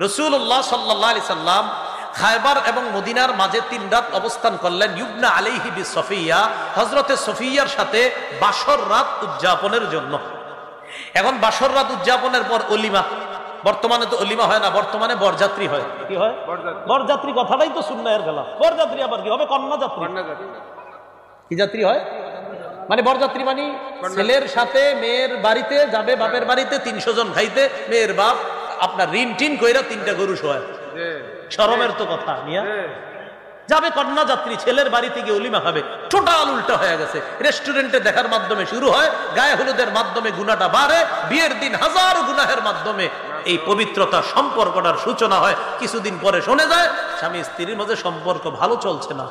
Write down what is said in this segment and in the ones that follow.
রাসূলুল্লাহ সাল্লাল্লাহু আলাইহি সাল্লাম খায়বার এবং মদিনার মাঝে 3 রাত অবস্থান করলেন ইবনা আলাইহি বিসফিয়া, হযরতে সফিয়ার সাথে বাসর রাত উদযাপনের জন্য। এখন বাসর রাত উদযাপনের পর অলিমা, বর্তমানে তো অলিমা হয় না, বর্তমানে বরযাত্রী হয়। কি হয়? বরযাত্রী। কথাটাই তো সুন্নাহের গেলা। বরযাত্রী আবার কি হবে? কন্যা যাত্রী। কি যাত্রী হয়? মানে বরযাত্রী মানে ছেলের সাথে মেয়ের বাড়িতে যাবে, বাপের বাড়িতে 300 জন খাইতে, মেয়ের বাপ আপনার ঋণ টিন কইরা 3টা গরু শোয়। শরমের তো কথা নিয়া যাবে কন্যা যাত্রী, ছেলের বাড়িতে গিয়ে অলিমা খাবে। টোটাল উল্টা হয়ে গেছে। রেস্টুরেন্টে দেখার মাধ্যমে শুরু হয়, গায়ে হলুদের মাধ্যমে গুনাহটা বাড়ে, বিয়ের দিন হাজার গুনাহের মাধ্যমে এই পবিত্রতা সম্পর্কটার সূচনা হয়। কিছুদিন পরে শুনে যায় স্বামী স্ত্রীর মধ্যে সম্পর্ক ভালো চলছে না।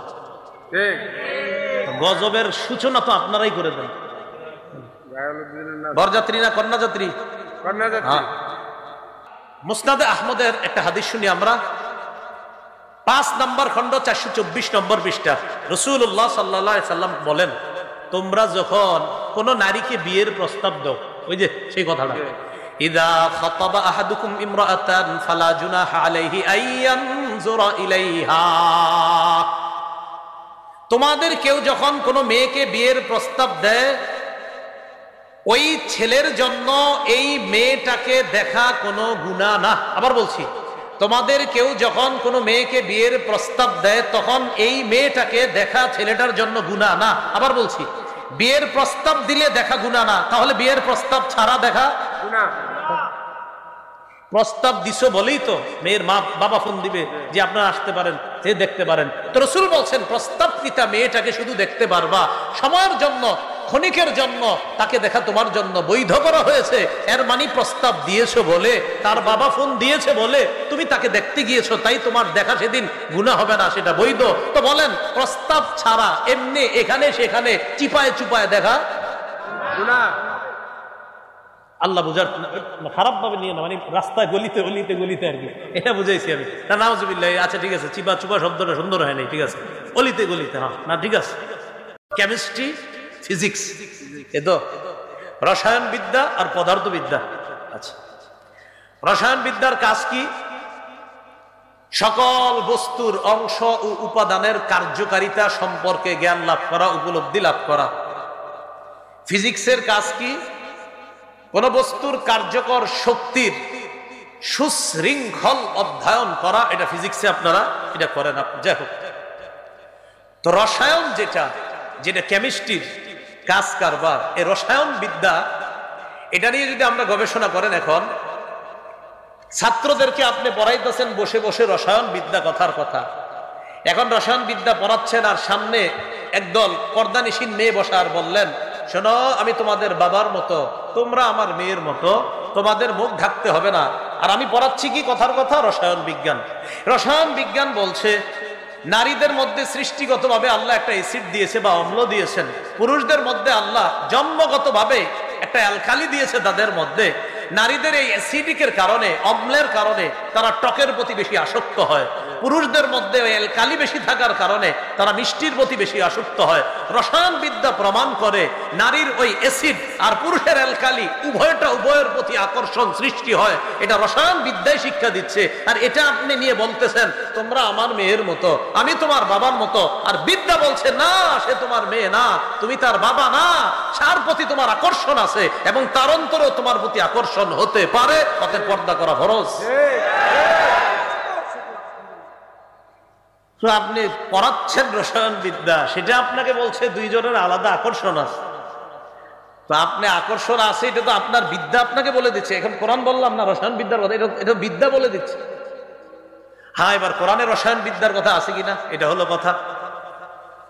গজবের সূচনা তো আপনারাই করে দেন। বরযাত্রী না কন্যা যাত্রী? মুসনাদে আহমদের একটা হাদিস শুনি আমরা, 5 নম্বর খণ্ড 424 নম্বর পৃষ্ঠা। রাসূলুল্লাহ সাল্লাল্লাহু আলাইহি সাল্লাম বলেন, তোমরা যখন কোন নারীকে বিয়ের প্রস্তাব দাও, ওই যে সেই কথাটা, ইযা খাতাবা আহাদুকুম ইমরাআতান ফালা জুনাহা আলাইহি আইয়ানজুরা ইলাইহা, তোমাদের কেউ যখন কোনো মেয়েকে বিয়ের প্রস্তাব দেয়, ওই ছেলের জন্য এই মেয়েটাকে দেখা কোনো গুনাহ না। আবার বলছি, তোমাদের কেউ যখন কোনো মেয়েকে বিয়ের প্রস্তাব দেয়, তখন এই মেয়েটাকে দেখা ছেলেটার জন্য গুনাহ না। আবার বলছি, বিয়ের প্রস্তাব দিলে দেখা গুনাহ না, তাহলে বিয়ের প্রস্তাব ছাড়া দেখা গুনাহ। প্রস্তাব দিছো বলেই তো মেয়ের মা বাবা ফোন দিবে যে আপনারা আসতে পারেন, যে দেখতে পারেন। তো রাসূল বলছেন, প্রস্তাবকৃতা মেয়েটাকে শুধু দেখতে পারবা সময়ের জন্য, ক্ষণিকের জন্য, তাকে দেখা তোমার জন্য বৈধ করা হয়েছে। এর মানে প্রস্তাব দিয়েছো বলে, তার বাবা ফোন দিয়েছে বলে তুমি তাকে দেখতে গিয়েছো, তাই তোমার দেখা সেদিন গুনাহ হবে না, সেটা বৈধ। তো বলেন, প্রস্তাব ছাড়া এমনি এখানে সেখানে চিপায় চুপায় দেখা গুনাহ। আল্লাহ বুঝার খারাপ ভাবে নিয়ে না, মানে রাস্তায় গলিতে গলিতে গলিতে আর কি, এটা বুঝাইছি আমি না। নাউজুবিল্লাহ। আচ্ছা ঠিক আছে, চিপা চুপা শব্দটা সুন্দর হয় নাই, ঠিক আছে, গলিতে গলিতে, হ্যাঁ না ঠিক আছে। কেমিস্ট্রি, ফিজিক্স, এ তো রসায়ন বিদ্যা আর পদার্থ বিদ্যা। আচ্ছা, রসায়ন বিদ্যার কাজ কি? সকল বস্তুর অংশ ও উপাদানের কার্যকারিতা সম্পর্কে জ্ঞান লাভ করা, উপলব্ধি লাভ করা। ফিজিক্সের কাজ কি? কোন বস্তুর কার্যকর শক্তির সুশৃঙ্খল অধ্যয়ন করা। এটা ফিজিক্সে আপনারা এটা করেন। যাই হোক, তো রসায়ন যেটা কেমিস্ট্রির কাজ কারবার, এই রসায়ন বিদ্যা, এটা নিয়ে যদি আমরা গবেষণা করেন, এখন ছাত্রদেরকে আপনি পড়াইতেছেন বসে বসে রসায়ন বিদ্যা, কথার কথা। এখন রসায়ন বিদ্যা পড়াচ্ছেন, আর সামনে একদল পর্দানিসীন মেয়ে বসা, আর বললেন, শোনো, আমি তোমাদের বাবার মতো, তোমরা আমার মেয়ের মতো, তোমাদের মুখ ঢাকতে হবে না। আর আমি পড়াচ্ছি কি কথার কথা? রসায়ন বিজ্ঞান। রসায়ন বিজ্ঞান বলছে, নারীদের মধ্যে সৃষ্টিগতভাবে আল্লাহ একটা অ্যাসিড দিয়েছে বা অম্ল দিয়েছেন, পুরুষদের মধ্যে আল্লাহ জন্মগতভাবে একটা অ্যালকালি দিয়েছে তাদের মধ্যে। নারীদের এই অ্যাসিডিকের কারণে, অম্লের কারণে তারা টকের প্রতি বেশি আসক্ত হয়। পুরুষদের মধ্যে ওই অ্যালকালি বেশি থাকার কারণে তারা মিষ্টির প্রতি বেশি আসক্ত হয়। রসায়ন বিদ্যা প্রমাণ করে নারীর ওই অ্যাসিড আর পুরুষের অ্যালকালি উভয়ের প্রতি আকর্ষণ সৃষ্টি হয়। এটা রসায়ন বিদ্যায় শিক্ষা দিচ্ছে। আর এটা আপনি নিয়ে বলতেছেন, তোমরা আমার মেয়ের মতো, আমি তোমার বাবার মতো। আর বিদ্যা বলছে, না, সে তোমার মেয়ে না, তুমি তার বাবা না, তার প্রতি তোমার আকর্ষণ আছে এবং তার অন্তরেও তোমার প্রতি আকর্ষণ হতে পারে। অতএব পর্দা করা ফরজ। আপনি পড়াচ্ছেন রসায়ন বিদ্যা, সেটা আপনাকে বলছে দুইজনের আলাদা আকর্ষণ আছে। তো আপনি আকর্ষণ আছে, এটা তো আপনার বিদ্যা আপনাকে বলে দিচ্ছে। এখন কোরআন বললাম না রসায়ন বিদ্যার কথা, এটা বিদ্যা বলে দিচ্ছে। হ্যাঁ, এবার কোরআনে রসায়ন বিদ্যার কথা আছে কিনা, এটা হলো কথা।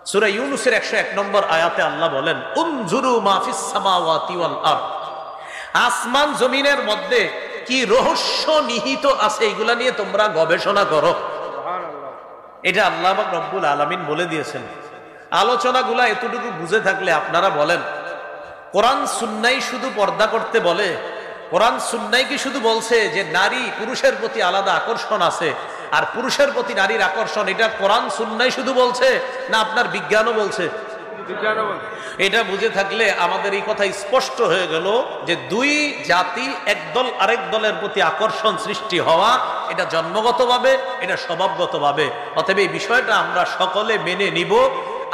সূরা ইউনূসের 101 নম্বর আয়াতে আল্লাহ বলেন, উনজুরু মা ফিস সামাওয়াতি ওয়াল আরদ, আসমান জমিনের মধ্যে কি রহস্য নিহিত আছে, এগুলা নিয়ে তোমরা গবেষণা করো। এটা আল্লাহ পাক রব্বুল আলামিন বলে দিয়েছেন। আলোচনাগুলা এতটুকু বুঝে থাকলে আপনারা বলেন, কোরআন সুন্নাহ শুধু পর্দা করতে বলে? কোরআন সুন্নাহ কি শুধু বলছে যে নারী পুরুষের প্রতি আলাদা আকর্ষণ আছে, আর পুরুষের প্রতি নারীর আকর্ষণ, এটা কোরআন সুন্নাহ শুধু বলছে, না আপনার বিজ্ঞানও বলছে? এটা বুঝে থাকলে আমাদের এই কথা স্পষ্ট হয়ে গেল যে দুই জাতি, এক দল আরেক দলের প্রতি আকর্ষণ সৃষ্টি হওয়া, এটা জন্মগতভাবে, এটা স্বভাবগতভাবে। অতএব এই বিষয়টা আমরা সকলে মেনে নিব।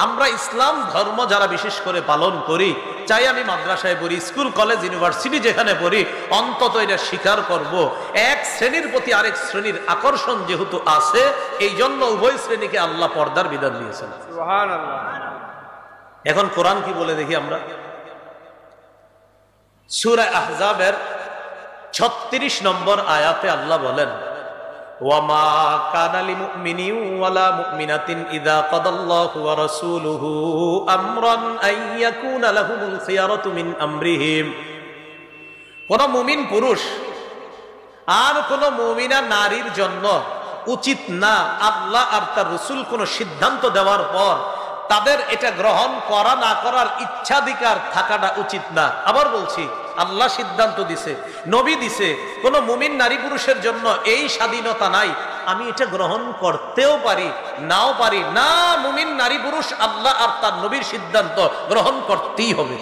আমরা ইসলাম ধর্ম যারা বিশেষ করে পালন করি, চাই আমি মাদ্রাসায় পড়ি, স্কুল কলেজ ইউনিভার্সিটি যেখানে পড়ি, অন্তত এটা স্বীকার করব এক শ্রেণীর প্রতি আরেক শ্রেণীর আকর্ষণ যেহেতু আছে, এই জন্য উভয় শ্রেণীকে আল্লাহ পর্দার বিধান দিয়েছেন। সুবহানাল্লাহ। এখন কোরআন কি বলে দেখি আমরা। সূরা আহজাবের 36 নম্বর আয়াতে আল্লাহ বলেন, ওয়ামা কানা লিমুমিনিন ওয়ালা মুমিনাতিন ইযা কাদাল্লাহু ওয়া রাসূলুহু আমরান আইয়াকুনা লাহুমুল খিয়ারাতু মিন আমরিহিম। কোন মুমিন পুরুষ আর কোন মুমিনা নারীর জন্য উচিত না আল্লাহ আর তার রাসূল কোন সিদ্ধান্ত দেওয়ার পর তাদের এটা গ্রহণ করা না করার ইচ্ছাধিকার থাকাটা উচিত না। আবার বলছি, আল্লাহ সিদ্ধান্ত দিছে, নবী দিছে, কোন মুমিন নারী পুরুষের জন্য এই স্বাধীনতা নাই আমি এটা গ্রহণ করতেও পারি নাও পারি না। মুমিন নারী পুরুষ আল্লাহ আর তার নবীর সিদ্ধান্ত গ্রহণ করতেই হবে।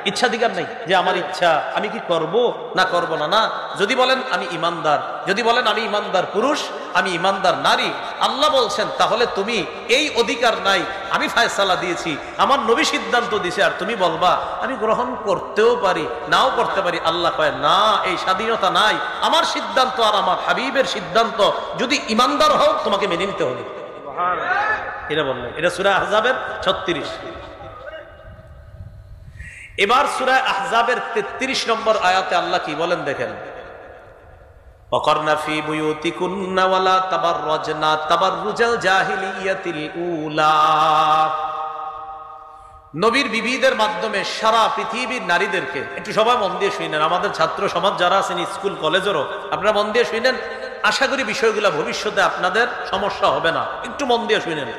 ইচ্ছাধিকার নেই যে আমার ইচ্ছা আমি কি করব না করব না। না, যদি বলেন আমি ইমানদার, যদি বলেন আমি ইমানদার পুরুষ, আমি ইমানদার নারী, আল্লাহ বলছেন তাহলে তুমি এই অধিকার নাই আমি ফয়সালা দিয়েছি, আমার নবী সিদ্ধান্ত দিয়েছে, আর তুমি বলবা আমি গ্রহণ করতেও পারি নাও করতে পারি। আল্লাহ কয় না, এই স্বাধীনতা নাই। আমার সিদ্ধান্ত আর আমার হাবিবের সিদ্ধান্ত যদি ইমানদার হও তোমাকে মেনে নিতে হবে। এটা বললেন, এটা সূরা আহজাবের 36। এবার সূরা আহজাবের 33 নম্বর আয়াতে আল্লাহ কি বলেন দেখেন, ওয়াকারনা ফি বুয়ুতিকুন্না ওয়ালা তাবাররাজনা তাবাররুজাল জাহিলিয়াতিল উলা। নবীর বিবিদের মাধ্যমে সারা পৃথিবীর নারীদেরকে, একটু সবাই মন দিয়ে শুনেন, আমাদের ছাত্র সমাজ যারা আছেন স্কুল কলেজেরও আপনারা মন দিয়ে শুনেন, আশা করি বিষয়গুলো ভবিষ্যতে আপনাদের সমস্যা হবে না। একটু মন দিয়ে শুনেন।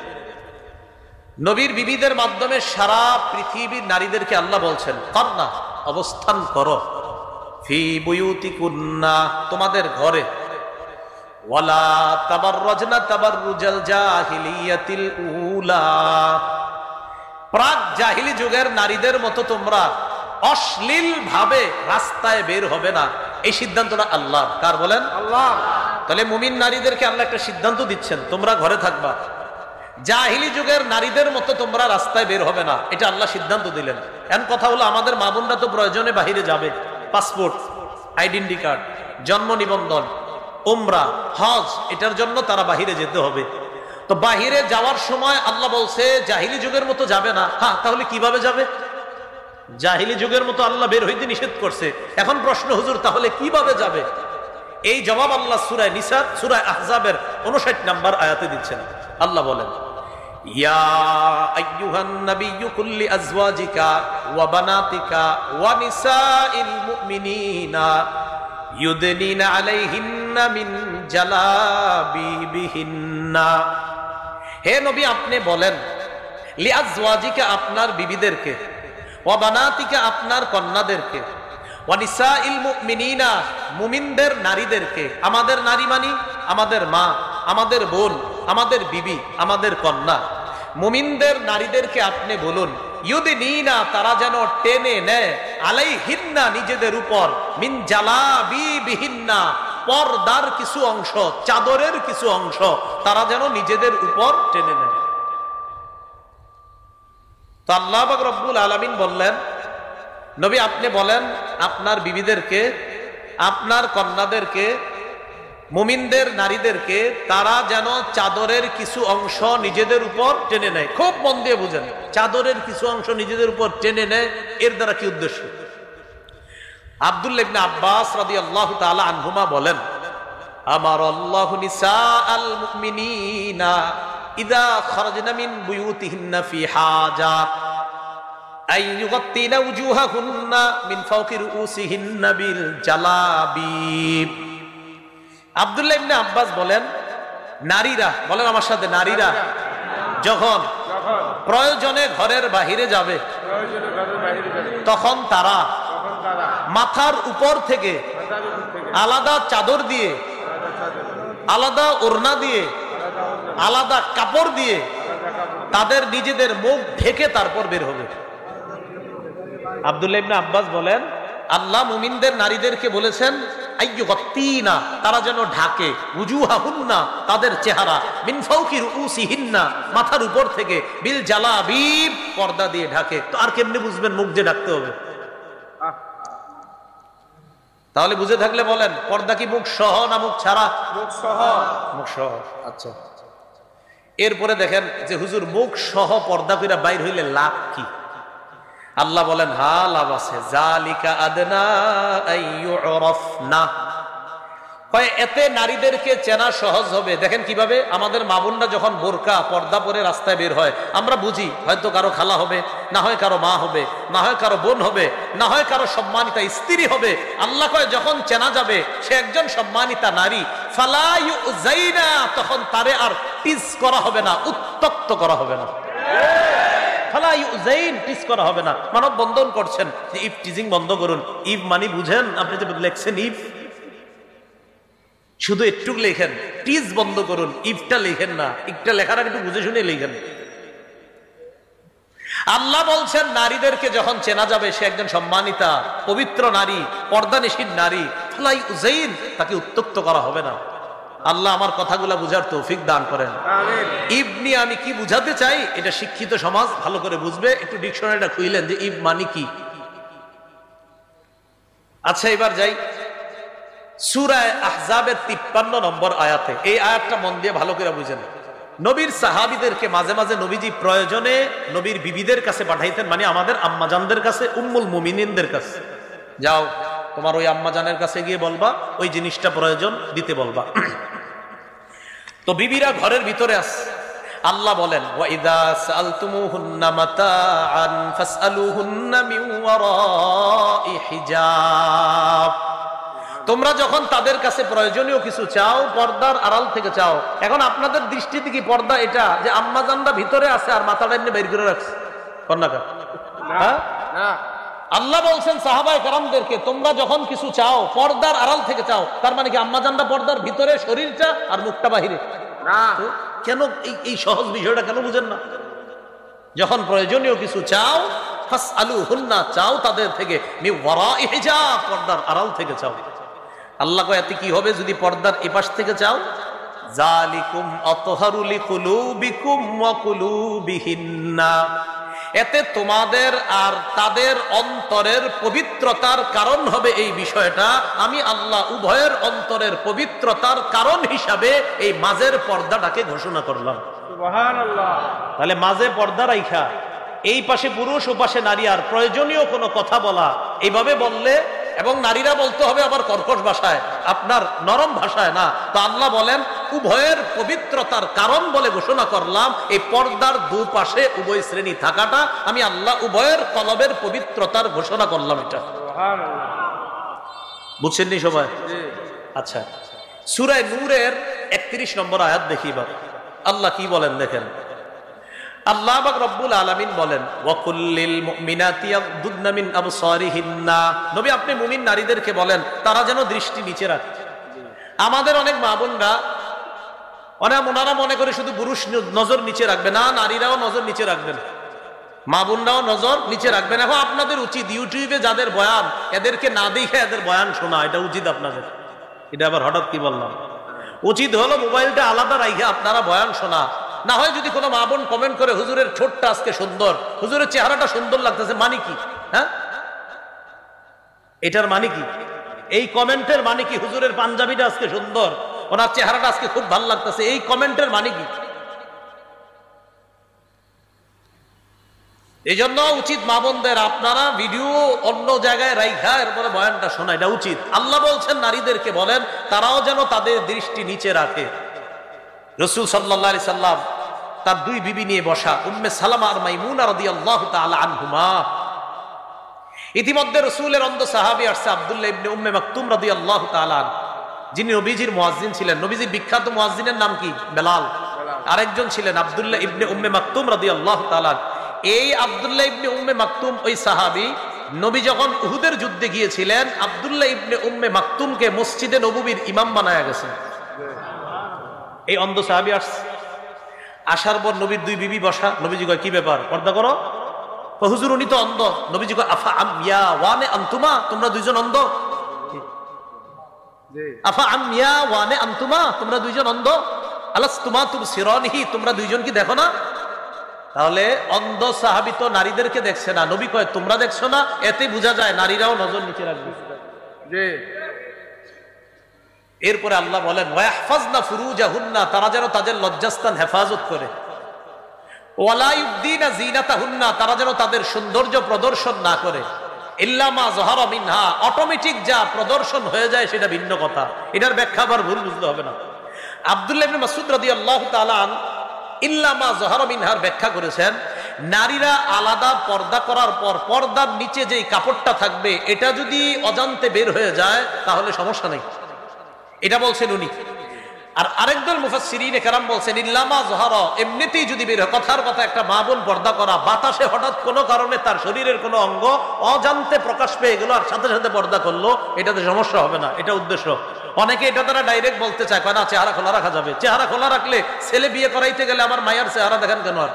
নবীর বিবিদের মাধ্যমে সারা পৃথিবীর নারীদেরকে আল্লাহ বলছেন কারনা অবস্থান করো, ফি বুয়ুতিকুন্না তোমাদের ঘরে, ওয়ালা তাবাররাজনা তাবাররুজাল জাহিলিয়াতিল উলা প্রাক জাহিলি যুগের নারীদের মতো তোমরা অশ্লীল ভাবে রাস্তায় বের হবে না। এই সিদ্ধান্তটা আল্লাহ। কার বলেন? আল্লাহ। তাহলে মুমিন নারীদেরকে আল্লাহ একটা সিদ্ধান্ত দিচ্ছেন, তোমরা ঘরে থাকবা, জাহিলি যুগের নারীদের মতো তোমরা রাস্তায় বের হবে না, এটা আল্লাহ সিদ্ধান্ত দিলেন। এখন কথা হলো, আমাদের মা বোনরা তো প্রয়োজনে বাহিরে যাবে, পাসপোর্ট, আইডেন্টি কার্ড, জন্ম নিবন্ধন, উমরা, হজ, এটার জন্য তারা বাহিরে যেতে হবে। তো বাহিরে যাওয়ার সময় আল্লাহ বলছে জাহিলি যুগের মতো যাবে না। হ্যাঁ, তাহলে কিভাবে যাবে? জাহিলি যুগের মতো আল্লাহ বের হইতে নিষেধ করছে। এখন প্রশ্ন, হুজুর তাহলে কিভাবে যাবে? এই জবাব আল্লাহ সূরা নিসা, সূরা আহজাবের 59 নম্বর আয়াতে দিচ্ছেন। আল্লাহ বলেন, ইয়া আইয়ুহান নাবিয়্যু কুল্লি আজওয়াজিকা ওয়া বানাতিকা ওয়া নিসাইল মুমিনিনা ইউদনিনা আলাইহিন্না মিন জালাবিবিহিন্না। হে নবী, আপনি বলেন লিআজওয়াজিকা আপনার বিবিদেরকে, ওয়া বানাতিকা আপনার কন্যাদেরকে, ওয়া নিসাইল মুমিনিনা মুমিনদের নারীদেরকে। আমাদের নারী মানি আমাদের মা, আমাদের বোন, আমাদের বিবি, আমাদের কন্যা। মুমিনদের নারীদেরকে আপনি বলুন, ইউদনিনা তারা যেন টেনে নেয়, আলাইহিন্না নিজেদের উপর, মিন জালাবিবিহিন্না পর্দার কিছু অংশ, চাদরের কিছু অংশ তারা যেন নিজেদের উপর টেনে নেয়। তো আল্লাহ পাক রব্বুল আলামিন বললেন, নবী আপনি বলেন আপনার বিবিদেরকে, আপনার কন্যাদেরকে, মুমিনদের নারীদেরকে তারা যেন চাদরের কিছু অংশ নিজেদের উপর টেনে নেয়। খুব মন দিয়ে বুঝেন, চাদরের কিছু অংশ নিজেদের উপর টেনে নেয়, এর দ্বারা কি উদ্দেশ্য? আব্দুল্লাহ ইবনে আব্বাস রাদিয়াল্লাহু তাআলা আনহুমা বলেন, আমার আল্লাহু নিসাআল মুমিনিনা ইযা খারাজনা মিন বুয়ুতিহিন্না ফি হাজা আই ইউগাত্তিনা উজুহাহুন্না মিন ফাওকি রুউসিহিন্না বিল জালাবিব। আব্দুল্লাহ ইবনে আব্বাস বলেন, নারীরা, বলেন আমার সাথে, নারীরা যখন প্রয়োজনে ঘরের বাহিরে যাবে তখন তারা মাথার উপর থেকে আলাদা চাদর দিয়ে, আলাদা ওড়না দিয়ে, আলাদা কাপড় দিয়ে তাদের নিজেদের মুখ ঢেকে তারপর বের হবে। আব্দুল্লাহ ইবনে আব্বাস বলেন, আল্লাহ মুমিনদের নারীদেরকে বলেছেন আইয়ুগত্তিনা, তারা যেন ঢাকে, উজুহাহুন্না, তাদের চেহারা, মিন ফাওকি রুউসিহিন্না, মাথার উপর থেকে, বিল জালাবিব, পর্দা দিয়ে ঢাকে। তো আর কেমনে বুঝবেন মুখ যে ঢাকতে হবে? তাহলে বুঝে থাকলে বলেন, পর্দা কি মুখ সহ না মুখ ছাড়া? মুখ সহ। মুখ সহ। আচ্ছা, এরপরে দেখেন যে হুজুর মুখ সহ পর্দা কইরা বাইর হইলে লাভ কি? আল্লাহ বলেন হ্যাঁ লাভ আছে। জালিকা আদনা আইয়ুরাফনা, কয় এতে নারীদেরকে চেনা সহজ হবে। দেখেন কিভাবে আমাদের মা বোনরা যখন বোরকা পর্দা পরে রাস্তায় বের হয়, আমরা বুঝি হয়তো কারো খালা হবে, না হয় কারো মা হবে, না হয় কারো বোন হবে, না হয় কারো সম্মানিতা স্ত্রী হবে। আল্লাহ কয় যখন চেনা যাবে সে একজন সম্মানিতা নারী, ফালা ইউযাইনা, তখন তারে আর টিজ করা হবে না, উত্তক্ত করা হবে না। ফালা ইউযাইন, টিজ করা হবে না। মানব বন্ধন করছেন যে ইফ টিজিং বন্ধ করুন। ইফ মানে বুঝেন আপনি যে লেখছেন ইফ, শুধু একটু লেখেন, টিজ বন্ধ করুন, ইফটা লেখেন না। ইফটা লেখার আগে একটু বুঝে শুনে লেখেন। আল্লাহ বলছেন নারীদেরকে যখন চেনা যাবে সে একজন সম্মানিতা পবিত্র নারী, পর্দানিশীন নারী, ফালা ইউযাইন, তাকে উত্তক্ত করা হবে না। আল্লাহ আমার কথাগুলা বুঝার তৌফিক দান করেন। আমিন। ইব নিয়ে আমি কি বুঝাতে চাই এটা শিক্ষিত সমাজ ভালো করে বুঝবে। একটু ডিকশনারিটা খুইলেন যে ইব মানে কি। আচ্ছা, এবার যাই সূরা আহজাবের 53 নম্বর আয়াতে। এই আয়াতটা মন দিয়ে ভালো করে বুঝেন। নবীর সাহাবীদেরকে মাঝে মাঝে নবীজি প্রয়োজনে নবীর বিবিদের কাছে পাঠাইতেন, মানে আমাদের আম্মাজানদের কাছে, উম্মুল মুমিনিনদের কাছে। যাও তোমার ওই আম্মাজানের কাছে গিয়ে বলবা ওই জিনিসটা প্রয়োজন, দিতে বলবা। তো বিবিরা ঘরের ভিতরে আছে। আল্লাহ বলেন ওয়াইদা সাআলতুমুহুন্না মাতাআন ফাসআলুহুন্না মিন ওয়ারাই হিজাব, তোমরা যখন তাদের কাছে প্রয়োজনীয় কিছু চাও পর্দার আড়াল থেকে চাও। এখন আপনাদের দৃষ্টিতে কি পর্দা এটা যে আম্মাজানরা ভিতরে আছে আর মাথাটা এনে বের করে রাখছে? কন্যাকা হ্যাঁ না, আল্লাহ বলছেন সাহাবায়ে কেরামদেরকে তোমরা যখন কিছু চাও পর্দার আড়াল থেকে চাও। তার মানে কি আম্মাজানরা পর্দার ভিতরে, শরীরটা আর মুখটা বাহিরে? না। কেন এই সহজ বিষয়টা কেন বুঝেন না? যখন প্রয়োজনীয় কিছু চাও ফাসআলুহুন্না, চাও তাদের থেকে, মিন ওয়ারাই হিজাব, পর্দার আড়াল থেকে চাও। আল্লাহ কয় এতে কি হবে যদি পর্দার এপাশ থেকে চাও? যালিকুম আতহারু লিকুলুবিকুম ওয়া কুলুবিহিন্না, এতে তোমাদের আর তাদের অন্তরের পবিত্রতার কারণ হবে। এই বিষয়টা আমি আল্লাহ উভয়ের অন্তরের পবিত্রতার কারণ হিসাবে এই মাঝের পর্দাটাকে ঘোষণা করলাম। সুবহানাল্লাহ। তাহলে মাঝে পর্দা রাইখা এই পাশে পুরুষ ও পাশে নারী, আর প্রয়োজনীয় কোনো কথা বলা এইভাবে বললে, এবং নারীরা বলতে হবে আবার কর্কশ ভাষায়, আপনার নরম ভাষায় না। তো আল্লাহ বলেন উভয়ের পবিত্রতার কারণ বলে ঘোষণা করলাম এই পর্দার দুপাশে উভয় শ্রেণী থাকাটা। আমি আল্লাহ উভয়ের কলবের পবিত্রতার ঘোষণা করলাম। এটা সুবহানাল্লাহ। বুঝছেন নি সবাই? জি। আচ্ছা, সূরা নূরের 31 নম্বর আয়াত দেখি এবার আল্লাহ কি বলেন দেখেন। আল্লাহ পাক রব্বুল আলামিন বলেন ওয়াকুল্লিল মুমিনাতি ইয়াগদুদনা মিন আবসারিহিন্না, নবী আপনি মুমিন নারীদেরকে বলেন তারা যেন দৃষ্টি নিচে রাখে। আমাদের অনেক মা বোনরা ওনারা মনে করে শুধু পুরুষ নজর নিচে রাখবে না, নারীরাও নজর নিচে রাখবেন, মা বোনরাও নজর নিচে রাখবেন। এখন আপনাদের উচিত ইউটিউবে যাদের বয়ান এদেরকে না দেখে এদের বয়ান শোনা, এটা উচিত আপনাদের। এটা আবার হঠাৎ কি বললাম? উচিত হলো মোবাইলটা আলাদা রাখে আপনারা বয়ান শোনা। না হয় যদি কোনো মা বোন কমেন্ট করে হুজুরের ঠোঁটটা আজকে সুন্দর, হুজুরের চেহারাটা সুন্দর লাগতেছে, মানে কি? হ্যাঁ, এটার মানে কি? এই কমেন্টের মানে কি? হুজুরের পাঞ্জাবিটা আজকে সুন্দর, ওনার চেহারাটা আজকে খুব ভালো লাগতেছে, এই কমেন্টের মানে কি? এই জন্য উচিত মা বোনদের আপনারা ভিডিও অন্য জায়গায় রাইখা এরপরে বয়ানটা শোনা, এটা উচিত। আল্লাহ বলছেন নারীদেরকে বলেন তারাও যেন তাদের দৃষ্টি নিচে রাখে। রাসূল সাল্লাল্লাহু আলাইহি সাল্লাম তার দুই বিবি নিয়ে বসা, উম্মে সালামা আর মাইমুনা রাদিয়াল্লাহু তাআলা আনহুমা। ইতিমধ্যে রাসূলের অন্ধ সাহাবী আসছে আব্দুল্লাহ ইবনে উম্মে মাকতুম রাদিয়াল্লাহু তাআলা, যিনি নবীজির মুয়াজ্জিন ছিলেন। নবীজির বিখ্যাত মুয়াজ্জিনের নাম কি? বেলাল। আরেকজন ছিলেন আব্দুল্লাহ ইবনে উম্মে মাকতুম রাদিয়াল্লাহু তাআলা। এই আব্দুল্লাহ ইবনে উম্মে মাকতুম ওই সাহাবী, নবী যখন উহুদের যুদ্ধে গিয়েছিলেন আব্দুল্লাহ ইবনে উম্মে মাকতুমকে মসজিদে নববীর ইমাম বানায়া গেছেন। এই অন্ধ সাহাবী আসছে, আসার পর নবীর দুই বিবি বসা। নবীজি কয় কি ব্যাপার, পর্দা করো? হুজুর উনি তো অন্ধ। নবীজি কয় আফা আমিয়া ওয়ানে আনতুমা, তোমরা দুইজন অন্ধ। আফা আমিয়া ওয়ানে আনতুমা, তোমরা দুইজন অন্ধ। আলাস্তুমা তুবসিরানিহি, তোমরা দুইজন কি দেখো না? তাহলে অন্ধ সাহাবী তো নারীদেরকে দেখছে না, নবী কয় তোমরা দেখছো না, এতে বোঝা যায় নারীরাও নজর নিচে রাখবে। এরপরে আল্লাহ বলেন ওয়াহফাজনা ফুরুজাহুন্না, তারা যেন তাদের লজ্জাস্থান হেফাজত করে। ওয়ালা ইউবদিনা জিনাতাহুন্না, তারা যেন তাদের সৌন্দর্য প্রদর্শন না করে। ইল্লা মা যাহারা মিনহা, অটোমেটিক যা প্রদর্শন হয়ে যায় সেটা ভিন্ন কথা, এটার ব্যাখ্যা আবার ভুল বুঝতে হবে না। আব্দুল্লাহ ইবনে মাসউদ রাদিয়াল্লাহু তাআলা আন ইল্লা মা যাহারা মিনহার ব্যাখ্যা করেছেন, নারীরা আলাদা পর্দা করার পর পর্দার নিচে যেই কাপড়টা থাকবে এটা যদি অজান্তে বের হয়ে যায় তাহলে সমস্যা নেই, এটা বলছেন উনি। আর আরেকদল মুফাসসিরিনে কেরাম বলছেন ইল্লা মা যাহারা, এমনিতেই যদি বের হয়, কথার কথা একটা মা বোন পর্দা করা, বাতাসে হঠাৎ কোনো কারণে তার শরীরের কোনো অঙ্গ অজান্তে প্রকাশ পেয়ে গেল আর সাথে সাথে পর্দা করলো, এটাতে সমস্যা হবে না, এটা উদ্দেশ্য। অনেকে এটা তারা ডাইরেক্ট বলতে চায়, না চেহারা খোলা রাখা যাবে। চেহারা খোলা রাখলে ছেলে বিয়ে করাইতে গেলে আমার মায়ের চেহারা দেখেন কেন? আর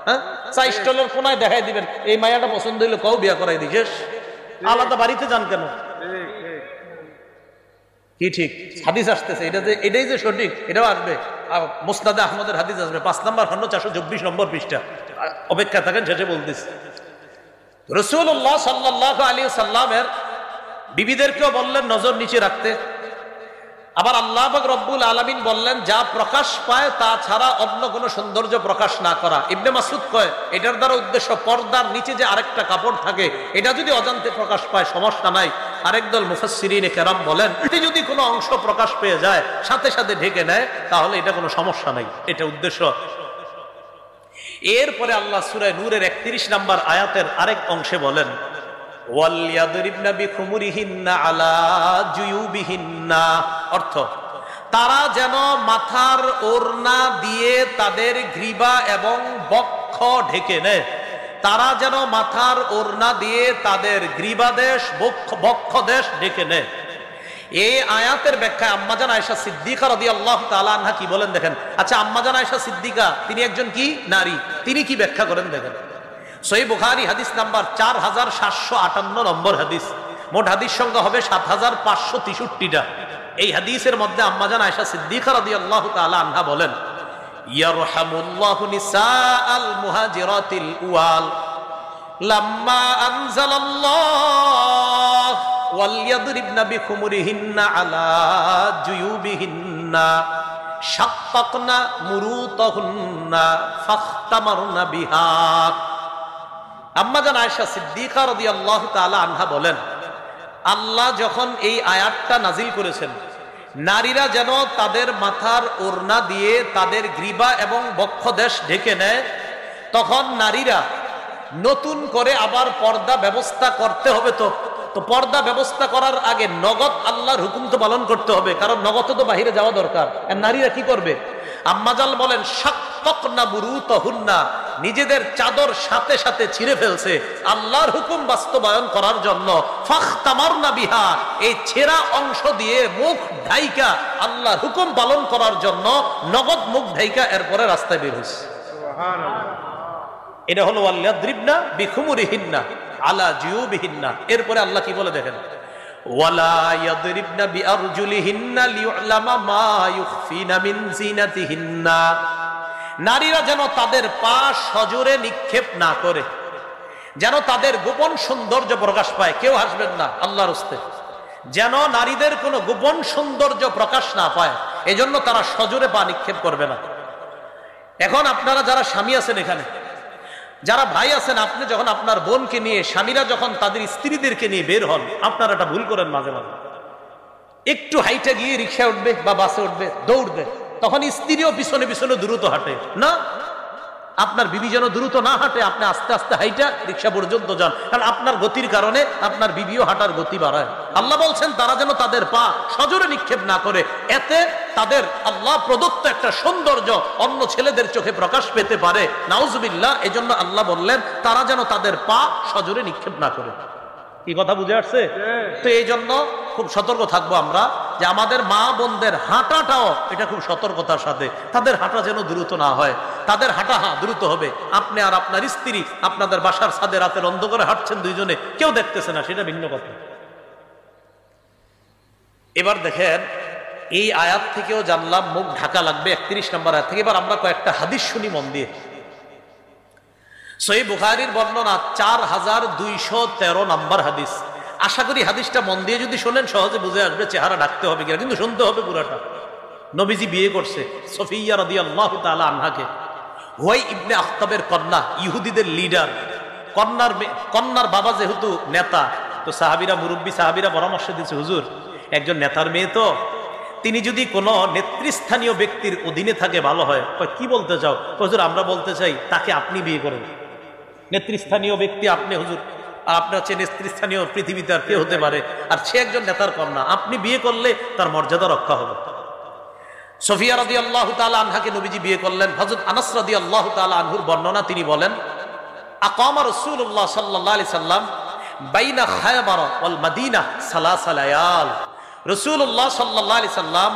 হ্যাঁ, চাই স্টলের কোনায় দেখাই দিবেন, এই মায়াটা পছন্দ হইলে কও বিয়ে করাই দিই, শেষ। আলাদা বাড়িতে যান কেন? কি ঠিক হাদিস আসতেছে, এটাই যে সঠিক, এটাও আসবে। মুসনাদে আহমদের হাদিস আসবে 5 নম্বর খন্ড 424 নম্বর পৃষ্ঠা। অপেক্ষা থাকেন, শেষে বলতেছি। রাসূলুল্লাহ সাল্লাল্লাহু আলাইহি সাল্লামের বিবিদেরকেও বললেন নজর নিচে রাখতে। আবার আল্লাহ পাক রব্বুল আলামিন বললেন যা প্রকাশ পায় তা ছাড়া অন্য কোনো সৌন্দর্য প্রকাশ না করা। ইবনে মাসউদ কয় এটার দ্বারা উদ্দেশ্য পর্দার নিচে যে আরেকটা কাপড় থাকে এটা যদি অজান্তে প্রকাশ পায় সমস্যা নাই। আরেকদল মুফাসসিরিনে কেরাম বলেন এতে যদি কোনো অংশ প্রকাশ পেয়ে যায় সাথে সাথে ঢেকে নেয় তাহলে এটা কোনো সমস্যা নাই, এটা উদ্দেশ্য। এরপরে আল্লাহ সূরা নূরের 31 নম্বর আয়াতের আরেক অংশে বলেন ওয়ালিয়াদরিবনা বিখুমুরিহিন্না আলা জুয়ুবিহিন্না, অর্থ তারা যেন মাথার ওড়না দিয়ে তাদের গ্রীবা এবং বক্ষ ঢেকে নেয়। তারা যেন মাথার ওড়না দিয়ে তাদের গ্রীবাদেশ বক্ষদেশ ঢেকে নেয়। এই আয়াতের ব্যাখ্যায় আম্মাজান আয়েশা সিদ্দিকা রাদিয়াল্লাহু তাআলা আনহা কি বলেন দেখেন। আচ্ছা, আম্মাজান আয়েশা সিদ্দিকা তিনি একজন কি নারী, তিনি কি ব্যাখ্যা করেন দেখেন। সহিহ বুখারী হাদিস নাম্বার 4758 নম্বর হাদিস। মোট হাদিস সংখ্যা হবে 7563টা। এই হাদিসের মধ্যে আম্মাজান আয়েশা সিদ্দিকা রাদিয়াল্লাহু তাআলা আনহা বলেন ইয়ারহামুল্লাহু নিসাআল মুহাজিরাতিল উয়াল লাম্মা আনজালাল্লাহ ওয়ালিয়াদরিবনা বিখুমুরিহিন্না আলা জুয়ুবিহিন্না শাক্কাকনা মুরুতাহুন্না ফাখতামারনা বিহা। আম্মাজান আয়েশা সিদ্দিকা রাদিয়াল্লাহু তাআলা আনহা বলেন আল্লাহ যখন এই আয়াতটা নাজিল করেছেন নারীরা যেন তাদের মাথার ওড়না দিয়ে তাদের গ্রীবা এবং বক্ষদেশ ঢেকে নেয়, তখন নারীরা নতুন করে আবার পর্দা ব্যবস্থা করতে হবে। তো পর্দা ব্যবস্থা করার আগে নগদ আল্লাহর হুকুম তো পালন করতে হবে, কারণ নগদ তো বাহিরে যাওয়া দরকার। আর নারীরা কি করবে? আম্মাজান বলেন শাক্কাকনা বুরুতাহুন্না, নিজেদের চাদর সাথে সাথে ছিঁড়ে ফেলছে আল্লাহর হুকুম বাস্তবায়ন করার জন্য। ফাখতামারনা বিহা, এই ছেঁড়া অংশ দিয়ে মুখ ঢাইকা আল্লাহর হুকুম পালন করার জন্য নগদ মুখ ঢাইকা এরপরে রাস্তায় বের হয়েছে। এটা হলো ওয়ালিয়াদরিবনা বিখুমুরিহিন্না আলা জুয়ুবিহিন্না। এরপরে আল্লাহ কি বলে দেখেন ওয়ালা ইয়াদরিবনা বিআরজুলিহিন্না লিউলামা মা ইউখফিনা মিন জিনাতিহিন্না, নারীরা যেন তাদের পা সজোরে নিক্ষেপ না করে, যেন তাদের গোপন সৌন্দর্য প্রকাশ পায়। কেউ হাসবেন না আল্লাহর হস্তে, যেন নারীদের কোনো গোপন সৌন্দর্য প্রকাশ না পায়, এজন্য তারা সজোরে পা নিক্ষেপ করবে না। এখন আপনারা যারা স্বামী আছেন, এখানে যারা ভাই আছেন, আপনি যখন আপনার বোনকে নিয়ে, স্বামীরা যখন তাদের স্ত্রীদেরকে নিয়ে বের হন, আপনারা একটা ভুল করেন মাঝে মাঝে। একটু হাইটে গিয়ে রিক্সা উঠবে বা বাসে উঠবে, দৌড়বে, তখন স্ত্রীও পিছনে পিছনে দ্রুত হাঁটে না। আপনার বিবি যেন দ্রুত না হাঁটে, আপনি আস্তে আস্তে হাইটা রিক্সা পর্যন্ত যান, কারণ আপনার গতির কারণে আপনার বিবিও হাঁটার গতি বাড়ায়। আল্লাহ বলছেন তারা যেন তাদের পা সজোরে নিক্ষেপ না করে, এতে তাদের আল্লাহ প্রদত্ত একটা সৌন্দর্য অন্য ছেলেদের চোখে প্রকাশ পেতে পারে, নাউজুবিল্লাহ। এজন্য আল্লাহ বললেন তারা যেন তাদের পা সজোরে নিক্ষেপ না করে। কি কথা বুঝে আসছে? তো এই জন্য খুব সতর্ক থাকবো আমরা যে আমাদের মা বোনদের হাঁটাটাও এটা খুব সতর্কতার সাথে, তাদের হাঁটা যেন দ্রুত না হয়। তাদের হাঁটা দ্রুত হবে। আপনি আর আপনার স্ত্রী আপনাদের বাসার ছাদে রাতের অন্ধকারে হাঁটছেন দুইজনে, কেউ দেখতেছে না, সেটা ভিন্ন কথা। এবার দেখেন, এই আয়াত থেকেও জানলাম মুখ ঢাকা লাগবে 31 নম্বর আয়াত থেকে। এবার আমরা কয়েকটা হাদিস শুনি মন দিয়ে। সহিহ বুখারীর বর্ণনা 4213 নম্বর হাদিস। আশা করি হাদিসটা মন দিয়ে যদি শোনেন সহজে বুঝে আসবে চেহারা ঢাকতে হবে কিনা, কিন্তু শুনতে হবে পুরাটা। নবীজি বিয়ে করছে সফিয়া রাদিয়াল্লাহু তাআলা আনহাকে। হুয়াই ইবনে আখতাবের কন্যা, ইহুদিদের লিডার। কন্যার বাবা যেহেতু নেতা, তো সাহাবীরা, মুরব্বী সাহাবীরা পরামর্শ দিচ্ছে, হুজুর একজন নেতার মেয়ে, তো তিনি যদি কোনো নেতৃস্থানীয় ব্যক্তির অধীনে থাকে ভালো হয়। কি বলতে চাও? হুজুর আমরা বলতে চাই তাকে আপনি বিয়ে করেন। নেতৃস্থানীয় ব্যক্তি আপনি হুজুর, আপনার হচ্ছে নেতৃস্থানীয় পৃথিবীতে আর কে হতে পারে, আর সে একজন নেতার কন্যা, আপনি বিয়ে করলে তার মর্যাদা রক্ষা হবে। সফিয়া রাদিয়াল্লাহু তাআলা আনহাকে নবীজি বিয়ে করলেন। হযরত আনাস রাদিয়াল্লাহু তাআলা আনহুর বর্ণনা, তিনি বলেন, আকামা রাসূলুল্লাহ সাল্লাল্লাহু আলাইহি সাল্লাম বাইনা খায়বার ওয়াল মদিনা সালাসা লায়াল। রাসূলুল্লাহ সাল্লাল্লাহু আলাইহি সাল্লাম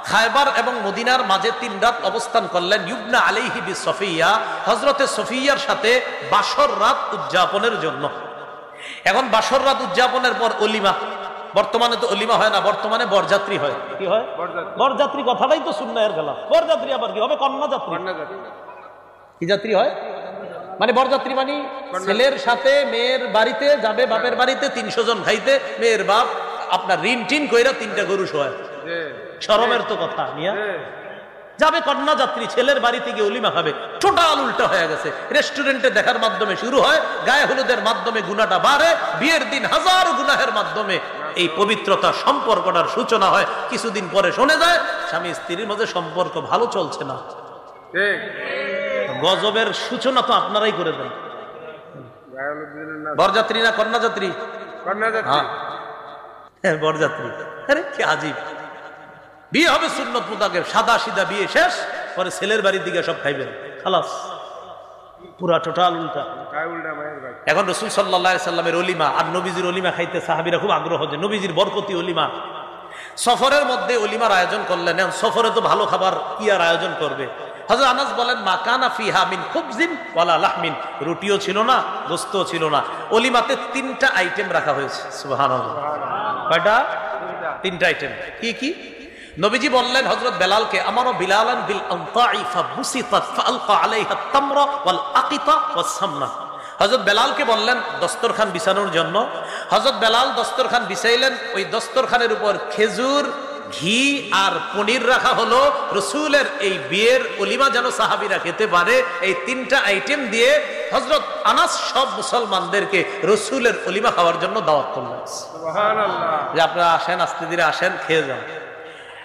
খায়বার এবং মদিনার মাঝে 3 রাত অবস্থান করলেন। ইবনা আলাইহি বিসফিয়া, হযরতে সফিয়ার সাথে বাসর রাত উদযাপনের জন্য। এখন বাসর রাত উদযাপনের পর অলিমা, বর্তমানে তো অলিমা হয় না, বর্তমানে বরযাত্রী হয়। কি হয়? বরযাত্রী। কথাটাই তো সুন্নাহের গলা। বরযাত্রী আবার কি হবে? কন্যা যাত্রী। কি যাত্রী হয়? মানে বরযাত্রী মানে ছেলের সাথে মেয়ের বাড়িতে যাবে, বাপের বাড়িতে 300 জন খাইতে, মেয়ের বাপ আপনার ঋণ টিন কইরা 3টা গরু শোয়। শরমের তো কথা নিয়া যাবে কন্যা যাত্রী, ছেলের বাড়িতে গিয়ে অলিমা খাবে। টোটাল উল্টা হয়ে গেছে। রেস্টুরেন্টে দেখার মাধ্যমে শুরু হয়, গায়ে হলুদের মাধ্যমে গুনাহটা বাড়ে, বিয়ের দিন হাজারো গুনাহের মাধ্যমে এই পবিত্রতা সম্পর্কটার সূচনা হয়। কিছুদিন পরে শুনে যায় স্বামী স্ত্রীর মধ্যে সম্পর্ক ভালো চলছে না। গজবের সূচনা তো আপনারাই করে দেন। বরযাত্রী না কন্যা যাত্রী? হ্যাঁ বরযাত্রী। আরে কি আজীব। বিয়ে হবে সুন্নত মোতাবেক, সাদা সিধা বিয়ে শেষ, পরে ছেলের বাড়ির দিকে সব খাইবেন, খালাস। পুরা টোটাল উল্টা। এখন রাসূল সাল্লাল্লাহু আলাইহি সাল্লামের অলিমা আর নবীজির অলিমা খাইতে সাহাবীরা খুব আগ্রহ, যে নবীজির বরকতি অলিমা। সফরের মধ্যে অলিমার আয়োজন করলেন। সফরে তো ভালো খাবার কি আর আয়োজন করবে। হযরত আনাস বলেন, মা কানা ফিহা মিন খুবজিন ওয়ালা লাহমিন, রুটিও ছিল না, গোস্তও ছিল না। অলিমাতে 3টা আইটেম রাখা হয়েছে। সুবহানাল্লাহ। কয়টা? 3টা আইটেম। কি কি? নবীজি বললেন হযরত বেলালকে, আমারও বিলালান বিল আনতাই ফাবুসিতাত ফালকা আলাইহা তামরা ওয়াল আকিতা ওয়াস সামনা। হযরত বেলালকে বললেন দস্তরখান বিছানোর জন্য। হযরত বেলাল দস্তরখান বিছাইলেন। ওই দস্তরখানের উপর খেজুর, ঘি আর পনির রাখা হলো। রাসূলের এই বিয়ের অলিমা যেন সাহাবীরা খেতে পারে, এই 3টা আইটেম দিয়ে হযরত আনাস সব মুসলমানদেরকে রাসূলের অলিমা খাওয়ার জন্য দাওয়াত করলেন। সুবহানাল্লাহ। যে আপনারা আসেন, আস্তে ধীরে আসেন, খেয়ে যান।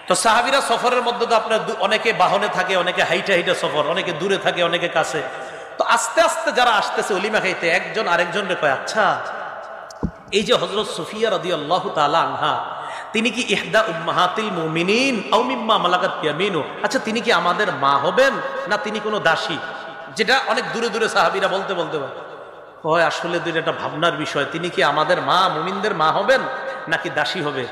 তো সাহাবীরা সফরের মধ্যে তো আপনার অনেকে বাহনে থাকে, অনেকে হাইটা হাইটা সফর, অনেকে দূরে থাকে, অনেকে কাছে। তো আস্তে আস্তে যারা আসতেছে অলিমা খাইতে, একজন আরেকজনকে কয়, আচ্ছা এই যে হযরত সুফিয়া রাদিয়াল্লাহু তাআলা আনহা, তিনি কি ইহদা উম্মাহাতিল মুমিনিন আও মিম্মা মালাকাত ইয়ামিনু, আচ্ছা তিনি কি আমাদের মা হবেন না তিনি কোনো দাসী? যেটা অনেক দূরে দূরে সাহাবীরা বলতে বলতে কয় আসলে দুইটা একটা ভাবনার বিষয়, তিনি কি আমাদের মা, মুমিনদের মা হবেন নাকি দাসী হবে?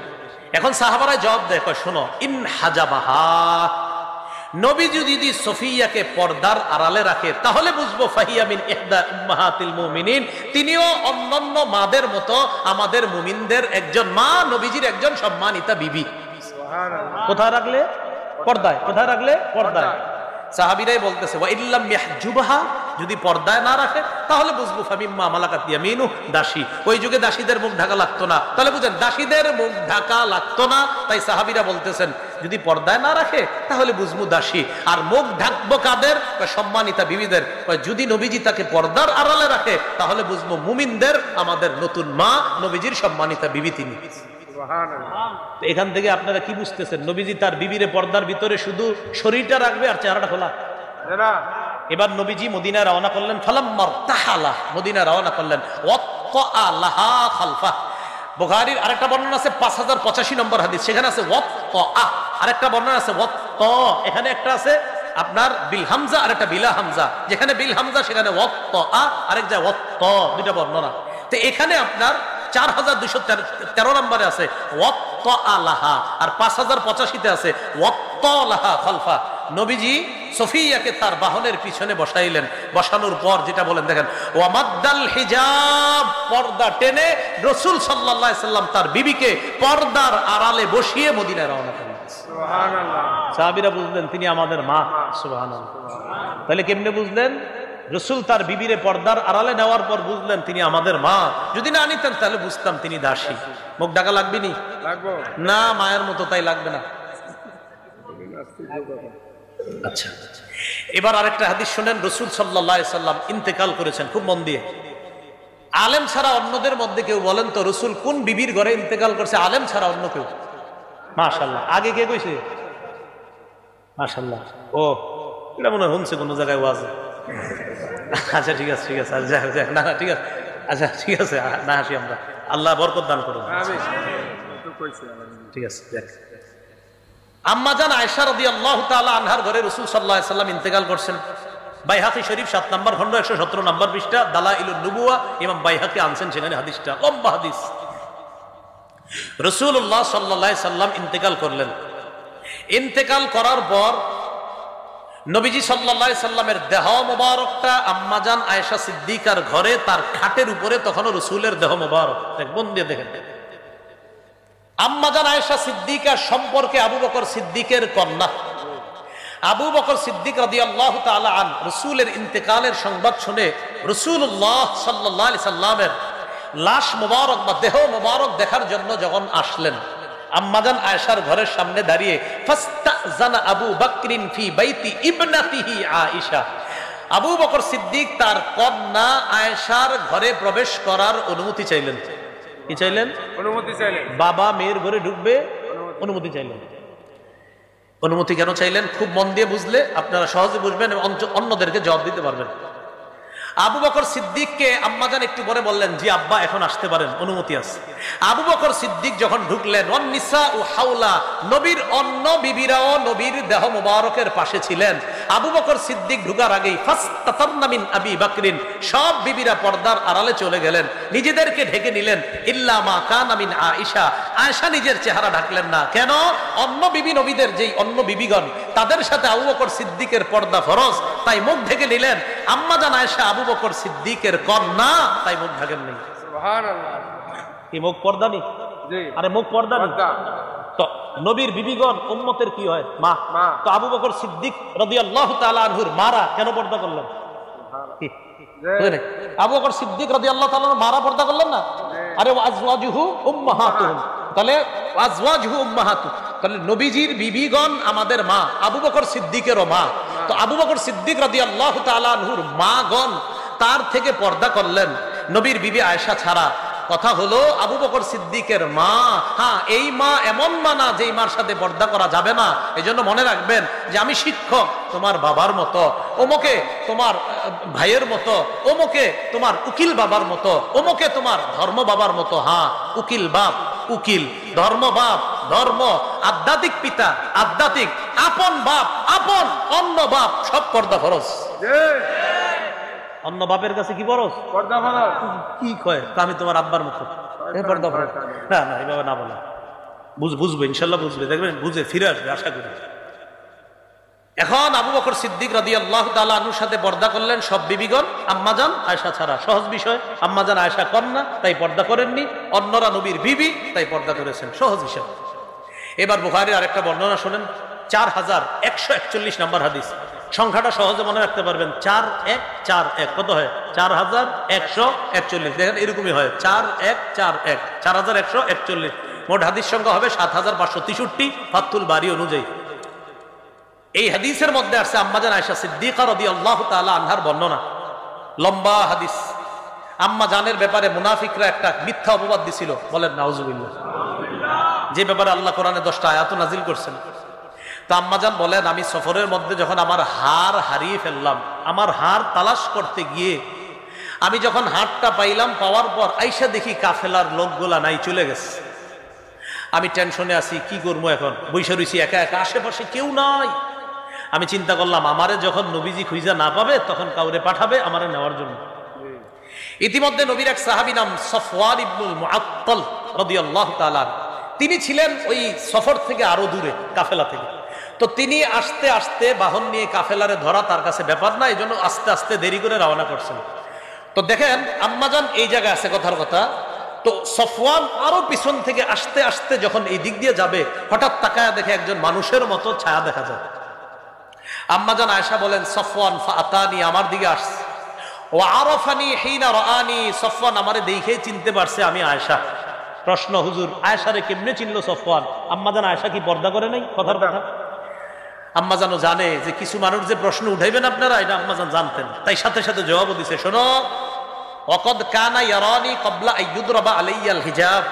এখন সাহাবারা জবাব দেয়, কয় শোনো, ইন হাজাবাহা, নবী যদি সফিয়াকে পর্দার আড়ালে রাখে তাহলে বুঝবো ফাহিয়া মিন ইহদা উম্মাহাতিল মুমিনিন, তিনিও অন্যান্য মাদের মতো আমাদের মুমিনদের একজন মা, নবীজির একজন সম্মানিতা বিবি। সুবহানাল্লাহ। কোথায় রাখলে? পর্দায়। কোথায় রাখলে? পর্দায়। সাহাবীরাই বলতেছে ওয়া ইল্লাম ইয়াহজুবহা, যদি পর্দায় না রাখে তাহলে বুঝবো ফামিম্মা মালাকাত ইয়ামিনু, দাসী। ওই যুগে দাসীদের মুখ ঢাকা লাগতো না, তাহলে বুঝেন দাসীদের মুখ ঢাকা লাগতো না, তাই সাহাবীরা বলতেছেন যদি পর্দায় না রাখে তাহলে বুঝবো দাসী। আর মুখ ঢাকবো কাদের? সম্মানিতা বিবিদের। যদি নবীজি তাকে পর্দার আড়ালে রাখে তাহলে বুঝবো মুমিনদের, আমাদের নতুন মা, নবীজির সম্মানিতা বিবি তিনি। এখান থেকে আপনারা কি বুঝতেছেন? নবীজি তার বিবিরে পর্দার ভিতরে শুধু শরীরটা রাখবে আর চেহারাটা খোলা? এবার নবীজি মদিনায় রওনা করলেন। ফালাম্মার তাহালা, মদিনায় রওনা করলেন। ওয়াত্তা লাহা খালফা। বুখারীর আরেকটা বর্ণনা আছে 5085 নম্বর হাদিস, সেখানে আছে ওয়াত্তা। আরেকটা বর্ণনা আছে ওয়াত্তা, এখানে একটা আছে আপনার বিল হামজা আর একটা বিলা হামজা। যেখানে বিল হামজা সেখানে ওয়াত্তা, আরেক যায় ওয়াত্তা, দুইটা বর্ণনা। তো এখানে আপনার 4213 নম্বরে আছে ওয়াত্তা লাহা, আর 5085-তে আছে ওয়াত্তা লাহা খালফা। নবীজি সফিয়াকে তার বাহনের পিছনে বসাইলেন। বসানোর পর যেটা বলেন দেখেন, ওয়ামাদ্দাল হিজাব, পর্দা টেনে রাসূল সাল্লাল্লাহু আলাইহি সাল্লাম তার বিবিকে পর্দার আড়ালে বসিয়ে মদিনায় রওনা করলেন। সুবহানাল্লাহ। সাহাবীরা বুঝলেন তিনি আমাদের মা। সুবহানাল্লাহ। তাহলে কেমনে বুঝলেন? রাসূল তার বিবিরে পর্দার আড়ালে নেওয়ার পর বুঝলেন তিনি আমাদের মা। যদি না নিতেন তাহলে বুঝতাম তিনি দাসী। মুখ ঢাকা লাগবে নি? লাগবো না, মায়ের মতো তাই লাগবে না। আচ্ছা, এবার আরেকটা হাদিস শুনেন। রাসূল সাল্লাল্লাহু আলাইহি সাল্লাম ইন্তেকাল করেছেন, খুব মন দিয়ে। আলেম ছাড়া অন্যদের মধ্যে কেউ বলেন তো রাসূল কোন বিবির ঘরে ইন্তেকাল করছে? আলেম ছাড়া অন্য কেউ? মাশাআল্লাহ। আগে কে কইছে? মাশাআল্লাহ। ও, এটা মনে হয় শুনছে কোনো জায়গায় ওয়াজে। আচ্ছা ঠিক আছে, ঠিক আছে, না ঠিক আছে, আচ্ছা ঠিক আছে, না হাসি আমরা। আল্লাহ বরকত দান করুন। ঠিক আছে। আম্মা জান আয়েশা রাদিয়াল্লাহু তাআলা আনহার ঘরে রাসূল সাল্লাল্লাহু আলাইহি সাল্লাম ইন্তেকাল করছেন। বাইহাকি শরীফ 7 নম্বর খণ্ড 117 নম্বর পৃষ্ঠা, দালাইলুন নবুওয়া, ইমাম বাইহাকি আনছেন সেখানে হাদিসটা, লম্বা হাদিস। রাসূলুল্লাহ সাল্লাল্লাহু আলাইহি সাল্লাম ইন্তেকাল করলেন। ইন্তেকাল করার পর নবীজি সাল্লাল্লাহু আলাইহি সাল্লামের দেহ মোবারকটা আম্মা জান আয়েশা সিদ্দিকার ঘরে তার খাটের উপরে, তখনও রাসূলের দেহ মোবারক। মন দিয়ে দেখেন, আম্মা জান আয়েশা সিদ্দিকা সম্পর্কে আবু বকর সিদ্দিকের কন্যা। আবু বকর সিদ্দিক রাদিয়াল্লাহু তাআলা আন রাসূলের ইন্তেকালের সংবাদ শুনে রাসূলুল্লাহ সাল্লাল্লাহু আলাইহি সাল্লামের লাশ মোবারক বা দেহ মোবারক দেখার জন্য যখন আসলেন, আম্মা জান আয়েশার ঘরের সামনে দাঁড়িয়ে ফাস্তাযানা আবু বকরিন ফি বাইতি ইবনাতিহি আয়েশা, আবু বকর সিদ্দিক তার কন্যা আয়েশার ঘরে প্রবেশ করার অনুমতি চাইলেন। কি চাইলেন? অনুমতি চাইলেন। বাবা মেয়ের ঘরে ঢুকবে, অনুমতি চাইলেন। অনুমতি কেন চাইলেন? খুব মন দিয়ে বুঝলে আপনারা সহজে বুঝবেন এবং অন্যদেরকে জবাব দিতে পারবেন। আবু বকর সিদ্দিককে আম্মাজান একটু পরে বললেন, জি আব্বা এখন আসতে পারেন, অনুমতি আছে। আবু বকর সিদ্দিক যখন ঢুকলেন, ওয়ান্নিসা ও হাওলা, নবীর অন্য বিবিরাও নবীর দেহ মোবারকের পাশে ছিলেন। আবু বকর সিদ্দিক ঢুকার আগেই ফাস্তাতারনা মিন আবি বকরিন, সব বিবিরা পর্দার আড়ালে চলে গেলেন, নিজেদেরকে ঢেকে নিলেন। ইল্লা মা কানা মিন আয়েশা, আয়েশা নিজের চেহারা ঢাকলেন না। কেন? অন্য বিবি নবীদের যেই অন্য বিবিগণ, তাদের সাথে আবু বকর সিদ্দিকের পর্দা ফরজ, তাই মুখ ঢেকে নিলেন। আম্মাজান আয়েশা আবু বকর সিদ্দিকের কন্যা, তাই মুখ ঢাকেন নেই। সুবহানাল্লাহ। কি মুখ পর্দা নেই? জি। আরে মুখ পর্দা নেই। তো নবীর বিবিগণ উম্মতের কি হয়? মা। তো আবু বকর সিদ্দিক রাদিয়াল্লাহু তাআলা আনহুর মারা কেন পর্দা করলেন? আবু বকর সিদ্দিক রাদিয়াল্লাহু তাআলা মারা পর্দা করলেন না? আরে আজওয়াজুহু উম্মাহাতুহুম, তাহলে আজওয়াজুহু উম্মাহাতু, তাহলে নবীজির বিবিগণ আমাদের মা, আবু বকর সিদ্দিকেরও মা। তো আবু বকর সিদ্দিক রাদিয়াল্লাহু তাআলা আনহুর মাগণ তার থেকে পর্দা করলেন, নবীর বিবি আয়েশা ছাড়া। কথা হলো আবু বকর সিদ্দিকের মা, হ্যাঁ এই মা এমন মা না যেই মার সাথে পর্দা করা যাবে না। এই জন্য মনে রাখবেন যে আমি শিক্ষক তোমার বাবার মতো, ওমকে তোমার ভাইয়ের মতো, ওমকে তোমার উকিল বাবার মতো, ওমকে তোমার ধর্ম বাবার মতো। হ্যাঁ, উকিল বাপ উকিল, ধর্ম বাপ ধর্ম, আধ্যাত্মিক পিতা আধ্যাত্মিক, আপন বাপ আপন, অন্য বাপ, সব পর্দা ফরজ। অন্য বাপের কাছে কি ফরজ? পর্দা ফরজ। কি কয়? আমি তোমার আব্বার মতো, পর্দা ফরজ। না না, এইভাবে না বলা। বুঝবে, ইনশাল্লাহ বুঝবে, দেখবেন বুঝে ফিরে আসবে, আশা করি। এখন আবু বকর সিদ্দিক রাদিয়াল্লাহু তাআলা আনহুর সাথে পর্দা করলেন সব বিবিগণ, আম্মাজান আয়েশা ছাড়া। সহজ বিষয়, আম্মাজান আয়েশা কন্যা, তাই পর্দা করেননি। অন্যরা নবীর বিবি, তাই পর্দা করেছেন। সহজ হিসাব। এবার বুখারীর আরেকটা বর্ণনা শোনেন, 4141 নম্বর হাদিস। সংখ্যাটা সহজে মনে রাখতে পারবেন, 4141 কত হয়? 4141। দেখেন এরকমই হয়, 4141, 4141। মোট হাদিস সংখ্যা হবে 7563 ফাতুল বারি অনুযায়ী। এই হাদিসের মধ্যে আছে আম্মাজান আয়েশা সিদ্দিকা রাদিয়াল্লাহু তাআলা আনহার বর্ণনা, লম্বা হাদিস। আম্মা জানের ব্যাপারে মুনাফিকরা একটা মিথ্যা অপবাদ দিছিল, বলেন নাউজুবিল্লাহ, যে ব্যাপারে আল্লাহ কোরআনে 10টা আয়াত নাজিল করছেন। তো আম্মাজান বলেন, আমি সফরের মধ্যে যখন আমার হার হারিয়ে ফেললাম, আমার হার তালাশ করতে গিয়ে আমি যখন হারটা পাইলাম, পাওয়ার পর আইসা দেখি কাফেলার লোকগুলা নাই, চলে গেছে। আমি টেনশনে আছি, কি করবো এখন? বৈশা রইছি একা একা, আশেপাশে কেউ নাই। আমি চিন্তা করলাম, আমারে যখন নবীজি খুঁজা না পাবে তখন কাউরে পাঠাবে আমারে নেওয়ার জন্য। ইতিমধ্যে নবীর এক সাহাবী নাম সফওয়ান ইবনুল মুআত্তাল রাদিয়াল্লাহু তাআলা, তিনি ছিলেন ওই সফর থেকে আরো দূরে, কাফেলা থেকে। তো তিনি আস্তে আস্তে বাহন নিয়ে কাফেলারে ধরা তার কাছে ব্যাপার না, এই জন্য আস্তে আস্তে দেরি করে রওনা করছেন। তো দেখেন আম্মাজান এই জায়গায় আছে কথার কথা। তো সফওয়ান আরো পিছন থেকে আস্তে আস্তে যখন এই দিক দিয়ে যাবে, হঠাৎ তাকায়া দেখে একজন মানুষের মতো ছায়া দেখা যায়। আম্মাজান আয়েশা বলেন, সফওয়ান ফাতানি, আমার দিকে আসছে। ও আরাফানি হিনা রাআনি, সফওয়ান আমারে দেখে চিনতে পারছে আমি আয়েশা। প্রশ্ন, হুজুর আয়েশারে কেমনে চিনলো সফওয়ান? আম্মাজান আয়েশা কি পর্দা করে নাই? কথার কথা। আম্মাজানও জানে যে কিছু মানুষ যে প্রশ্ন উঠাইবেন আপনারা, এটা আম্মাজান জানতেন, তাই সাথে সাথে জবাবও দিছে, শোনো, ওয়াকাদ কানা ইয়ারানি ক্বাবলা আইয়ুদরাবা আলাইয়াল হিজাব।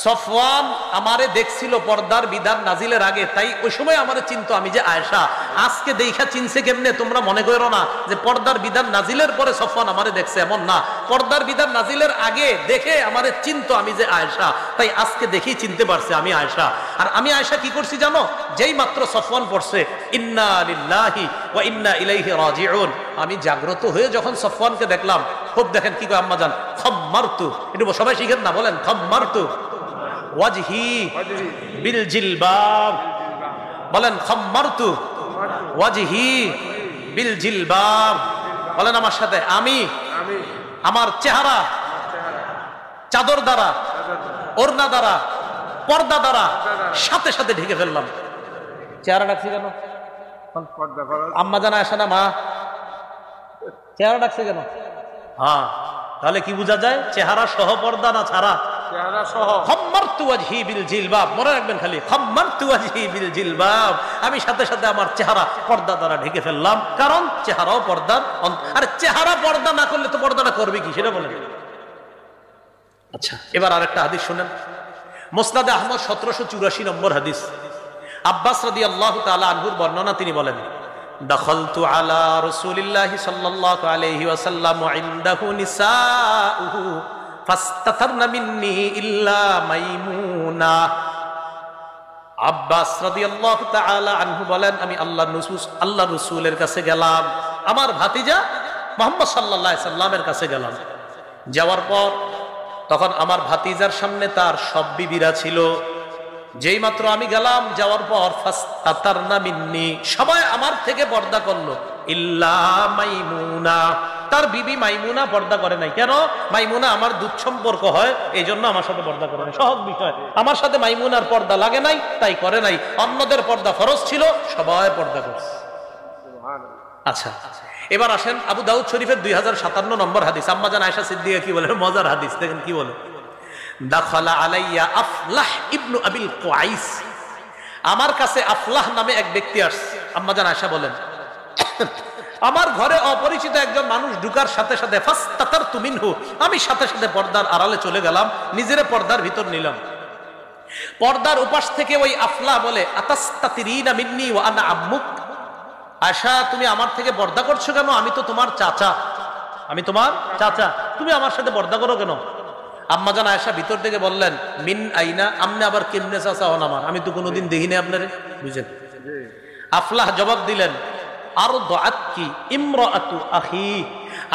সফওয়ান আমারে দেখছিল পর্দার বিধান নাজিলের আগে, তাই ওই সময় আমারে চিনতো আমি যে আয়েশা। আজকে দেখা চিনছে কেমনে তোমরা মনে করো না যে পর্দার বিধান নাজিলের পরে সফওয়ান আমারে দেখছে, এমন না। পর্দার বিধান নাজিলের আগে দেখে আমারে চিনতো আমি যে আয়েশা, তাই আজকে দেখেই চিনতে পারছে আমি আয়েশা। আর আমি আয়েশা কি করছি জানো? যেই মাত্র সফওয়ান পড়ছে ইন্না লিল্লাহি ওয়া ইন্না ইলাইহি রাজিউন, আমি জাগ্রত হয়ে যখন সফওয়ানকে দেখলাম, খুব দেখেন কি কয় আম্মাজান, খাম্মারতু, একটু সবাই শিখেন না, বলেন খাম্মারতু ওয়াজহি বিল জিলবাব, বলেন খাম্মারতু ওয়াজহি বিল জিলবাব, বলেন আমার সাথে, আমি আমার চেহারা চাদর দ্বারা, ওড়না দ্বারা, পর্দা দ্বারা সাথে সাথে ঢেকে ফেললাম। চেহারা ডাকছে কেন? আম্মাজান আয়েশা না মা? চেহারা ডাকছে কেন? হ্যাঁ, তাহলে কি বোঝা যায়? চেহারা সহ পর্দা না ছাড়া? চেহারা সহ। খাম্মারতু ওয়াজহি বিল জিলবাব, মনে রাখবেন খালি, খাম্মারতু ওয়াজহি বিল জিলবাব, আমি সাথে সাথে আমার চেহারা পর্দা দ্বারা ঢেকে ফেললাম, কারণ চেহারাও পর্দার। আর চেহারা পর্দা না করলে তো পর্দাটা করবে কি, সেটা বলেন। আচ্ছা, এবার আরেকটা হাদিস শুনেন, মুসনাদে আহমদ 1784 নম্বর হাদিস। আব্বাস রাদিয়াল্লাহু তাআলা আনহুর বর্ণনা, তিনি বলেন, দাখালতু আলা রাসূলিল্লাহি সাল্লাল্লাহু আলাইহি ওয়াসাল্লাম ওয়া ইনদাহু নিসাউহু ফাস্তাতারনা মিন্নি ইল্লা মাইমুনা। আব্বাস রাদিয়াল্লাহু তাআলা আনহু বলেন, আমি আল্লাহর রাসূলের কাছে গেলাম, আমার ভাতিজা মুহাম্মদ সাল্লাল্লাহু আলাইহি সাল্লামের কাছে গেলাম। যাওয়ার পর তখন আমার ভাতিজার সামনে তার সব বিবিরা ছিল। যেই মাত্র আমি গেলাম, যাওয়ার পর ফাস্তাতারনা মিন্নি, সবাই আমার থেকে পর্দা করলো, ইল্লা মাইমুনা, তার বিবি মাইমুনা পর্দা করে নাই। কেন? মাইমুনা আমার দুধ সম্পর্ক হয়, এই জন্য আমার সাথে পর্দা করে নাই। সহজ বিষয়, আমার সাথে মাইমুনার পর্দা লাগে নাই, তাই করে নাই। অন্যদের পর্দা ফরজ ছিল, সবাই পর্দা করছে। আচ্ছা, এবার আসেন আবু দাউদ শরীফের 2057 নম্বর হাদিস। আম্মাজান আয়েশা সিদ্দিকা কি বলে, মজার হাদিস, দেখেন কি বলে। দাখালা আলাইয়া আফলাহ ইবনু আবিল কুআইস, আমার কাছে আফলাহ নামে এক ব্যক্তি আসছে। আম্মাজান আয়েশা বলেন, আমার ঘরে অপরিচিত একজন মানুষ ঢুকার সাথে সাথে ফাস্তাতারতু মিনহু, আমি সাথে সাথে পর্দার আড়ালে চলে গেলাম, নিজের পর্দার ভিতর নিলাম। পর্দার উপাস থেকে ওই আফলাহ বলে, আতাস্তাতিরিনা মিন্নি ওয়া আনা আম্মুক, আয়েশা তুমি আমার থেকে পর্দা করছো কেন? আমি তো তোমার চাচা, আমি তোমার চাচা, তুমি আমার সাথে পর্দা করো কেন? আম্মাজান আয়েশা ভিতর থেকে বললেন, মিন আইনা, আমনে আবার কেমনে চাচা হন আমার? আমি তো কোনোদিন দেখিনি আপনারে, বুঝেন? আফলাহ জবাব দিলেন, আরদাআতকি ইমরাআতু আখি,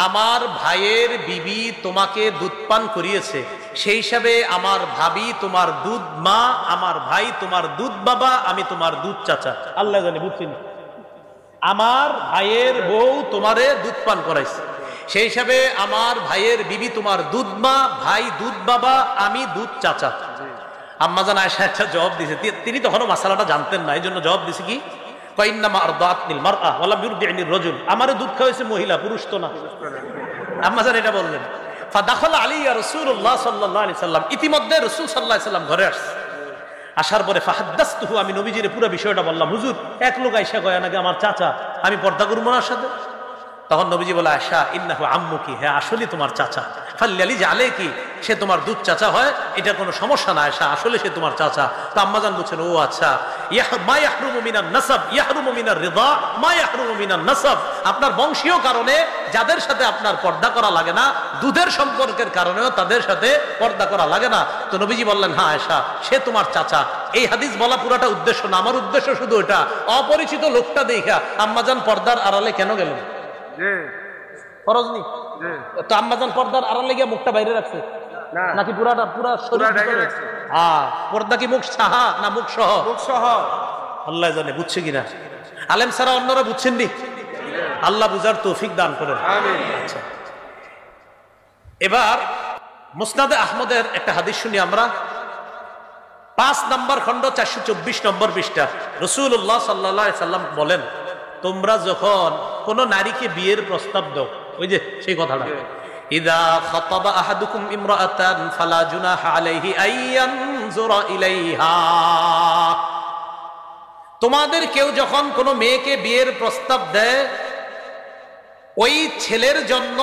আমার ভাইয়ের বিবি তোমাকে দুধ পান করিয়েছে, সেই হিসাবে আমার ভাবি তোমার দুধ মা, আমার ভাই তোমার দুধ বাবা, আমি তোমার দুধ চাচা। আল্লাহ জানে, বুঝছেন? আমার ভাইয়ের বউ তোমারে দুধ পান করাইছে, সেই হিসাবে আমার ভাইয়ের বিবি তোমার দুধ মা, ভাই দুধ বাবা, আমি দুধ চাচা। আম্মাজান আয়েশা একটা জবাব দিয়েছে, তিনি তখনও মাসালাটা জানতেন না, এই জন্য জবাব দিয়েছে কি, আমারে দুধ খাওয়াইছে মহিলা, পুরুষ তো না। আম্মাজান এটা বললেন। ফাদাখালা আলাইয়া রাসূলুল্লাহ সাল্লাল্লাহু আলাইহি সাল্লাম, ইতিমধ্যে রাসূল সাল্লাল্লাহু আলাইহি সাল্লাম ঘরে আসছে। আসার পরে ফাহাদ্দাসতুহু, আমি নবীজির পুরো বিষয়টা বললাম, হুজুর এক লোক আয়েশা কয় নাকি আমার চাচা, আমি পর্দা করব না সাথে। তখন নবীজি বলে, আয়েশা ইন্নাহু আম্মুকি, হ্যাঁ আসলে তোমার চাচা, ফাল্যালিজ আলাইকি, সে তোমার দুধ চাচা হয়, এটা কোনো সমস্যা না আয়েশা, আসলে সে তোমার চাচা। তো আম্মাজান বলছেন, ও আচ্ছা, মা ইয়াহরুমু মিনান নাসাব ইয়াহরুমু মিনার রিদা মা ইয়াহরুমু মিনান নাসাব, আপনার বংশীয় কারণে যাদের সাথে আপনার পর্দা করা লাগে না, দুধের সম্পর্কের কারণেও তাদের সাথে পর্দা করা লাগে না। তো নবীজি বললেন, হ্যাঁ আয়েশা, সে তোমার চাচা। এই হাদিস বলা পুরাটা উদ্দেশ্য না, আমার উদ্দেশ্য শুধু এটা, অপরিচিত লোকটা দেখা আম্মাজান পর্দার আড়ালে কেন গেলেন? ফরজ নেই তো আম্মাজান পর্দার আড়ালে গিয়ে মুখটা বাইরে রাখছে নাকি পুরা শরীর? হ্যাঁ, পর্দা কি মুখ সাহা না মুখ সহ? মুখ সহ। আল্লাহ জানে বুঝছে কিনা, আলেম ছাড়া অন্যরা বুঝছেন নি, আল্লাহ বুঝার তৌফিক দান করেন। আচ্ছা, এবার মুসনাদে আহমদের একটা হাদিস শুনি আমরা, 5 নম্বর খণ্ড 424 নম্বর পৃষ্ঠা। রাসূলুল্লাহ সাল্লাল্লাহু আলাইহি সাল্লাম বলেন, তোমরা যখন কোন নারীকে বিয়ের প্রস্তাব দাও, ওই যে সেই কথাটা, ইদা খাতাবা আহাদুকুম ইমরাআতান ফালা জুনাহা আলাইহি আইয়ানজুরা ইলাইহা, তোমাদের কেউ যখন কোন মেয়েকে বিয়ের প্রস্তাব দেয়, ওই ছেলের জন্য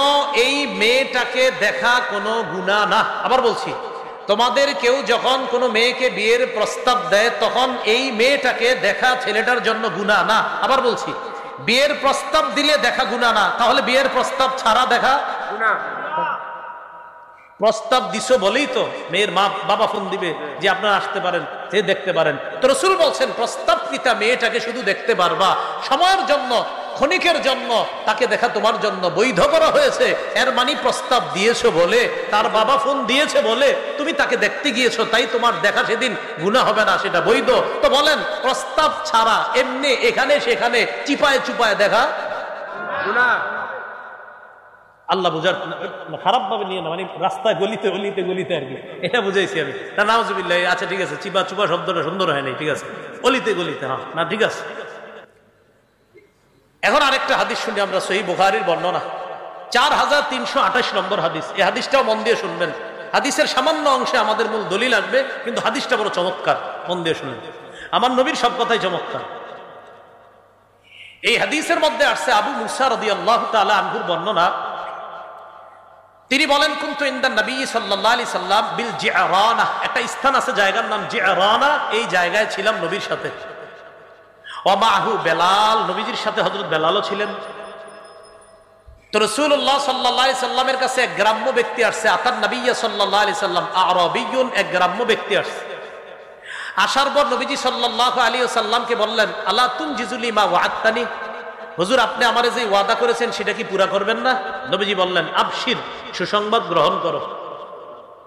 এই মেয়েটাকে দেখা কোনো গুনাহ না। আবার বলছি, তোমাদের কেউ যখন কোনো মেয়েকে বিয়ের প্রস্তাব দেয়, তখন এই মেয়েটাকে দেখা ছেলেটার জন্য গুনাহ না। আবার বলছি, বিয়ের প্রস্তাব দিলে দেখা গুনাহ না, তাহলে বিয়ের প্রস্তাব ছাড়া দেখা গুনাহ। প্রস্তাব দিছো বলেই তো মেয়ের মা বাবা ফোন দিবে যে আপনারা আসতে পারেন, যে দেখতে পারেন। তো রাসূল বলছেন, প্রস্তাবকৃতা মেয়েটাকে শুধু দেখতে পারবা সময়ের জন্য, ক্ষণিকের জন্য, তাকে দেখা তোমার জন্য বৈধ করা হয়েছে। এর মানে প্রস্তাব দিয়েছো বলে, তার বাবা ফোন দিয়েছে বলে তুমি তাকে দেখতে গিয়েছো, তাই তোমার দেখা সেদিন গুনাহ হবে না, সেটা বৈধ। তো বলেন, প্রস্তাব ছাড়া এমনি এখানে সেখানে চিপায় চুপায় দেখা গুনাহ। আল্লাহ বুঝার খারাপ ভাবে নিয়ে না, মানে রাস্তায় গলিতে গলিতে গলিতে আর কি, এটা বুঝাইছি আমি। না নাউজুবিল্লাহ, আচ্ছা ঠিক আছে, চিপা চুপা শব্দটা সুন্দর হয় নাই, ঠিক আছে, গলিতে গলিতে, হ্যাঁ না ঠিক আছে। এখন আরেকটা হাদিস শুনি আমরা, সহিহ বুখারীর বর্ণনা, 4328 নম্বর হাদিস। এই হাদিসটাও মন দিয়ে শুনবেন, হাদিসের সামান্য অংশে আমাদের মূল দলিল আসবে, কিন্তু হাদিসটা বড় চমৎকার, মন দিয়ে শুনবেন। আমার নবীর সব কথাই চমৎকার। এই হাদিসের মধ্যে আসছে আবু মুসা রাদিয়াল্লাহু তাআলা আনহুর বর্ণনা। তিনি বলেন, কুনতু ইনদা নবী সাল্লাল্লাহু আলাইহি সাল্লাম বিল জিআরানা, একটা স্থান আছে, জায়গার নাম জিআরানা, এই জায়গায় ছিলাম নবীর সাথে। ওয়া মাহু বেলাল, নবীজির সাথে হযরত বেলালও ছিলেন। তো রাসূলুল্লাহ সাল্লাল্লাহু আলাইহি সাল্লামের কাছে এক গ্রাম্য ব্যক্তি আসছে, আতান নবী সাল্লাল্লাহু আলাইহি সাল্লাম আরাবিয়ুন, এক গ্রাম্য ব্যক্তি আসছে। আসার পর নবীজি সাল্লাল্লাহু আলাইহি সাল্লামকে বললেন, আলা তুনজিজুলি মা ওয়া'আদতানি, হুজুর আপনি আমারে যে ওয়াদা করেছেন সেটা কি পুরা করবেন না? নবীজি বললেন, আবশির, সুসংবাদ গ্রহণ করো।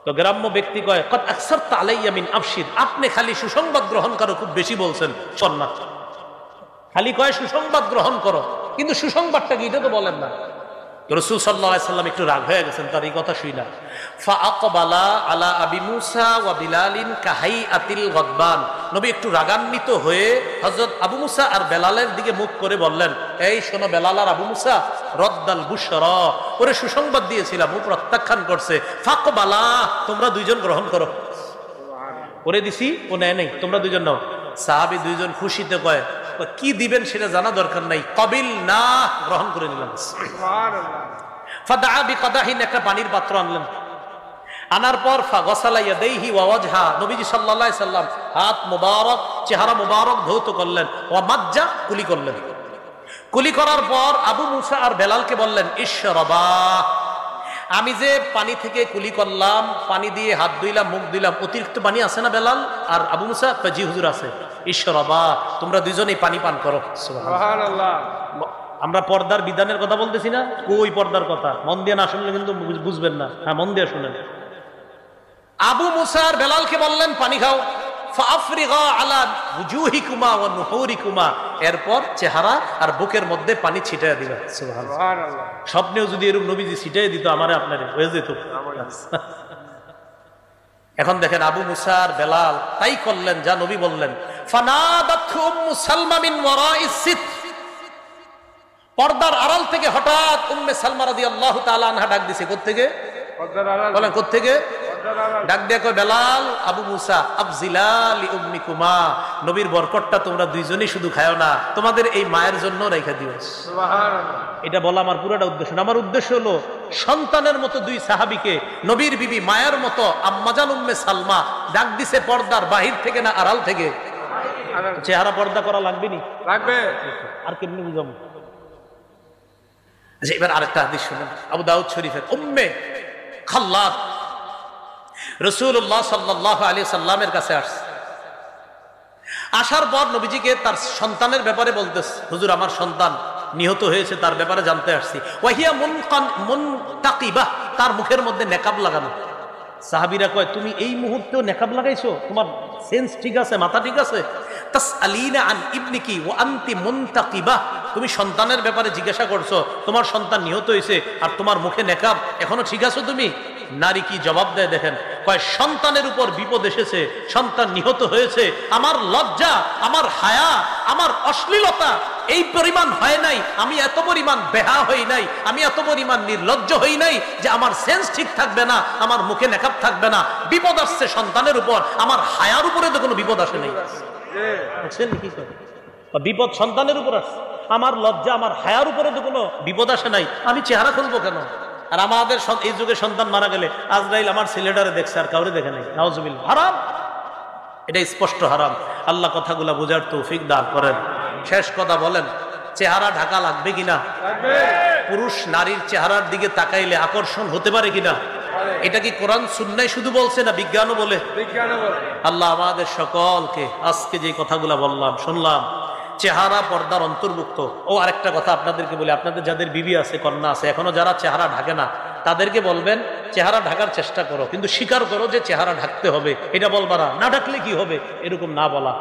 তো গ্রাম্য ব্যক্তি কয়, কদ আকসারতা আলাইয়া মিন আবশির, আপনি খালি সুসংবাদ গ্রহণ করো খুব বেশি বলছেন, শোন, খালি কয় সুসংবাদ গ্রহণ করো, কিন্তু সুসংবাদটা কি এটা তো বলেন না। তো রাসূল সাল্লাল্লাহু আলাইহি সাল্লাম একটু রাগ হয়ে গেছেন তার এই কথা শুই না। ফাআকবালা আলা আবি মুসা ওয়া বিলালিন কাহাইআতিল গদবান, নবী একটু রাগান্বিত হয়ে হযরত আবু মুসা আর বেলালের দিকে মুখ করে বললেন, এই শোনো বেলাল আর আবু মুসা, রদ্দাল বুশরা, ওরে সুসংবাদ দিয়েছিলাম, ও প্রত্যাখ্যান করছে। ফাকবালা, তোমরা দুইজন গ্রহণ করো। ওরে দিছি, ও নেয় নাই, তোমরা দুইজন নাও। সাহাবী দুইজন খুশিতে কয়, কি দিবেন সেটা জানা দরকার নাই, কবিল না, গ্রহণ করে নিলাম। ফাদা বিকাদাহিন, একটা পানির পাত্র আনলেন। আনার পর ফাগসালা ইয়াদাইহি ওয়া ওয়াজহা, নবীজি সাল্লাল্লাহু আলাইহি সাল্লাম হাত মুবারক, চেহারা মুবারক ধৌত করলেন। ওয়া মাজ্জা, কুলি করলেন। কুলি করার পর আবু মুসা আর বেলালকে বললেন, ইশরাবা, আমি যে পানি থেকে কুলি করলাম, পানি দিয়ে হাত ধুইলাম, মুখ ধুইলাম, অতিরিক্ত পানি আছে না বেলাল আর আবু মুসা? জি হুজুর আছে। ইশরাবা, তোমরা দুইজনেই পানি পান করো। সুবহানাল্লাহ। আমরা পর্দার বিধানের কথা বলতেছি না, কই পর্দার কথা, মন দিয়ে না শুনলে কিন্তু বুঝবেন না। হ্যাঁ, মন দিয়ে শুনেন। আবু মুসা আর বেলালকে বললেন, পানি খাও। ফাআফরিগা আলা বুজুহিকুমা ওয়া নুহুরিকুমা, এরপর চেহারা আর বুকের মধ্যে পানি ছিটায় দিবা। সুবহানাল্লাহ। স্বপ্নেও যদি এরকম নবীজি ছিটায় দিত আমারে আপনারে, হয়ে যেত। এখন দেখেন আবু মুসা আর বেলাল তাই করলেন যা নবী বললেন। ফানাদাতহু উম্মু সালমা মিন ওয়ারাইস সিত, পর্দার আড়াল থেকে হঠাৎ উম্মে সালমা রাদিয়াল্লাহু তাআলা আনহা ডাক দিছে। কোত্থেকে? পর্দার আড়াল। বলেন কোত্থেকে? ডাক দিয়ে কয়, বেলাল, আবু মুসা, আফজিলা লি উম্মিকুমা, নবীর বরকতটা তোমরা দুইজনেই শুধু খায়ো না, তোমাদের এই মায়ের জন্য রাইখা দিও। সুবহানাল্লাহ। এটা বলা আমার পুরোটা উদ্দেশ্য না। আমার উদ্দেশ্য হলো সন্তানের মতো দুই সাহাবীকে নবীর বিবি মায়ের মতো আম্মাজান উম্মে সালমা ডাক দিছে পর্দার বাহির থেকে না আড়াল থেকে? চেহারা পর্দা করা লাগবে নি? লাগবে। আর কেমনি বুঝাবো? আচ্ছা, এবার আরেকটা হাদিস শুনুন, আবু দাউদ শরীফের। উম্মে খাল্লাদ রাসূলুল্লাহ সাল্লাল্লাহু আলাইহি সাল্লামের কাছে আসছে। আসার পর নবীজিকে তার সন্তানের ব্যাপারে বলতেছে, হুজুর আমার সন্তান নিহত হয়েছে, তার ব্যাপারে জানতে আসছি। ওয়াহিয়া মুনতাকিবা, তার মুখের মধ্যে নেকাব লাগানো। সাহাবীরা কয়, তুমি এই মুহূর্তেও নেকাব লাগাইছো? তোমার সেন্স ঠিক আছে, মাথা ঠিক আছে? তাসআলিনা আন ইবনিকি ওয়া আনতি মুনতাকিবা, তুমি সন্তানের ব্যাপারে জিজ্ঞাসা করছো, তোমার সন্তান নিহত হয়েছে আর তোমার মুখে নেকাব, এখনো ঠিক আছো তুমি? নারী কি জবাব দেয় দেখেন, কয় সন্তানের উপর বিপদ এসেছে, সন্তান নিহত হয়েছে, আমার লজ্জা, আমার হায়া, আমার অশ্লীলতা এই পরিমাণ হয় নাই, আমি এত পরিমাণ বেহা হই নাই, আমি এত পরিমাণ নির্লজ্জ হই নাই যে আমার সেন্স ঠিক থাকবে না, আমার মুখে নেকাব থাকবে না। বিপদ আসছে সন্তানের উপর, আমার হায়ার উপরে তো কোনো বিপদ আসে নাই। বিপদ সন্তানের উপর আসছে, আমার লজ্জা, আমার হায়ার উপরে তো কোনো বিপদ আসে নাই, আমি চেহারা খুলবো কেন? আর আমাদের এই যুগে সন্তান মারা গেলে আজরাইল আমার ছেলেটারে দেখছে আর কাউরে দেখে নাই, নাউজুবিল্লাহ। হারাম, এটা স্পষ্ট হারাম। আল্লাহ কথাগুলা বোঝার তৌফিক দান করেন। শেষ কথা বলেন, চেহারা ঢাকা লাগবে কিনা? পুরুষ নারীর চেহারার দিকে তাকাইলে আকর্ষণ হতে পারে কিনা? এটা কি কোরআন সুন্নাহ শুধু বলছে না বিজ্ঞানও বলে? আল্লাহ আমাদের সকলকে আজকে যে কথাগুলা বললাম শুনলাম, চেহারা পর্দার অন্তর্ভুক্ত। ও আরেকটা কথা আপনাদেরকে বলি, আপনাদের যাদের বিবি আছে, কন্যা আছে, এখনো যারা চেহারা ঢাকে না, তাদেরকে বলবেন চেহারা ঢাকার চেষ্টা করো, কিন্তু স্বীকার করো যে চেহারা ঢাকতে হবে। এটা বলবা না ঢাকলে কি হবে, এরকম না বলা,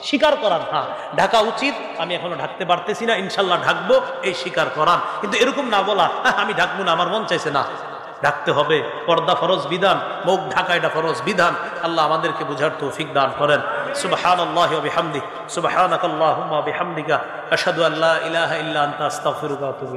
স্বীকার করান, হ্যাঁ ঢাকা উচিত, আমি এখনো ঢাকতে পারতেছি না, ইনশাল্লাহ ঢাকবো, এই স্বীকার করান। কিন্তু এরকম না বলা, আমি ঢাকবো না, আমার মন চাইছে না। ঢাকতে হবে, পর্দা ফরজ বিধান, মুখ ঢাকা এটা ফরজ বিধান। আল্লাহ আমাদেরকে বুঝার তৌফিক দান করেন। সুবহানাল্লাহি ওয়া বিহামদিহি, সুবহানাকাল্লাহুম্মা ওয়া বিহামদিকা, আশহাদু আল্লা ইলাহা ইল্লা আনতা, আস্তাগফিরুকা ওয়া আতুবু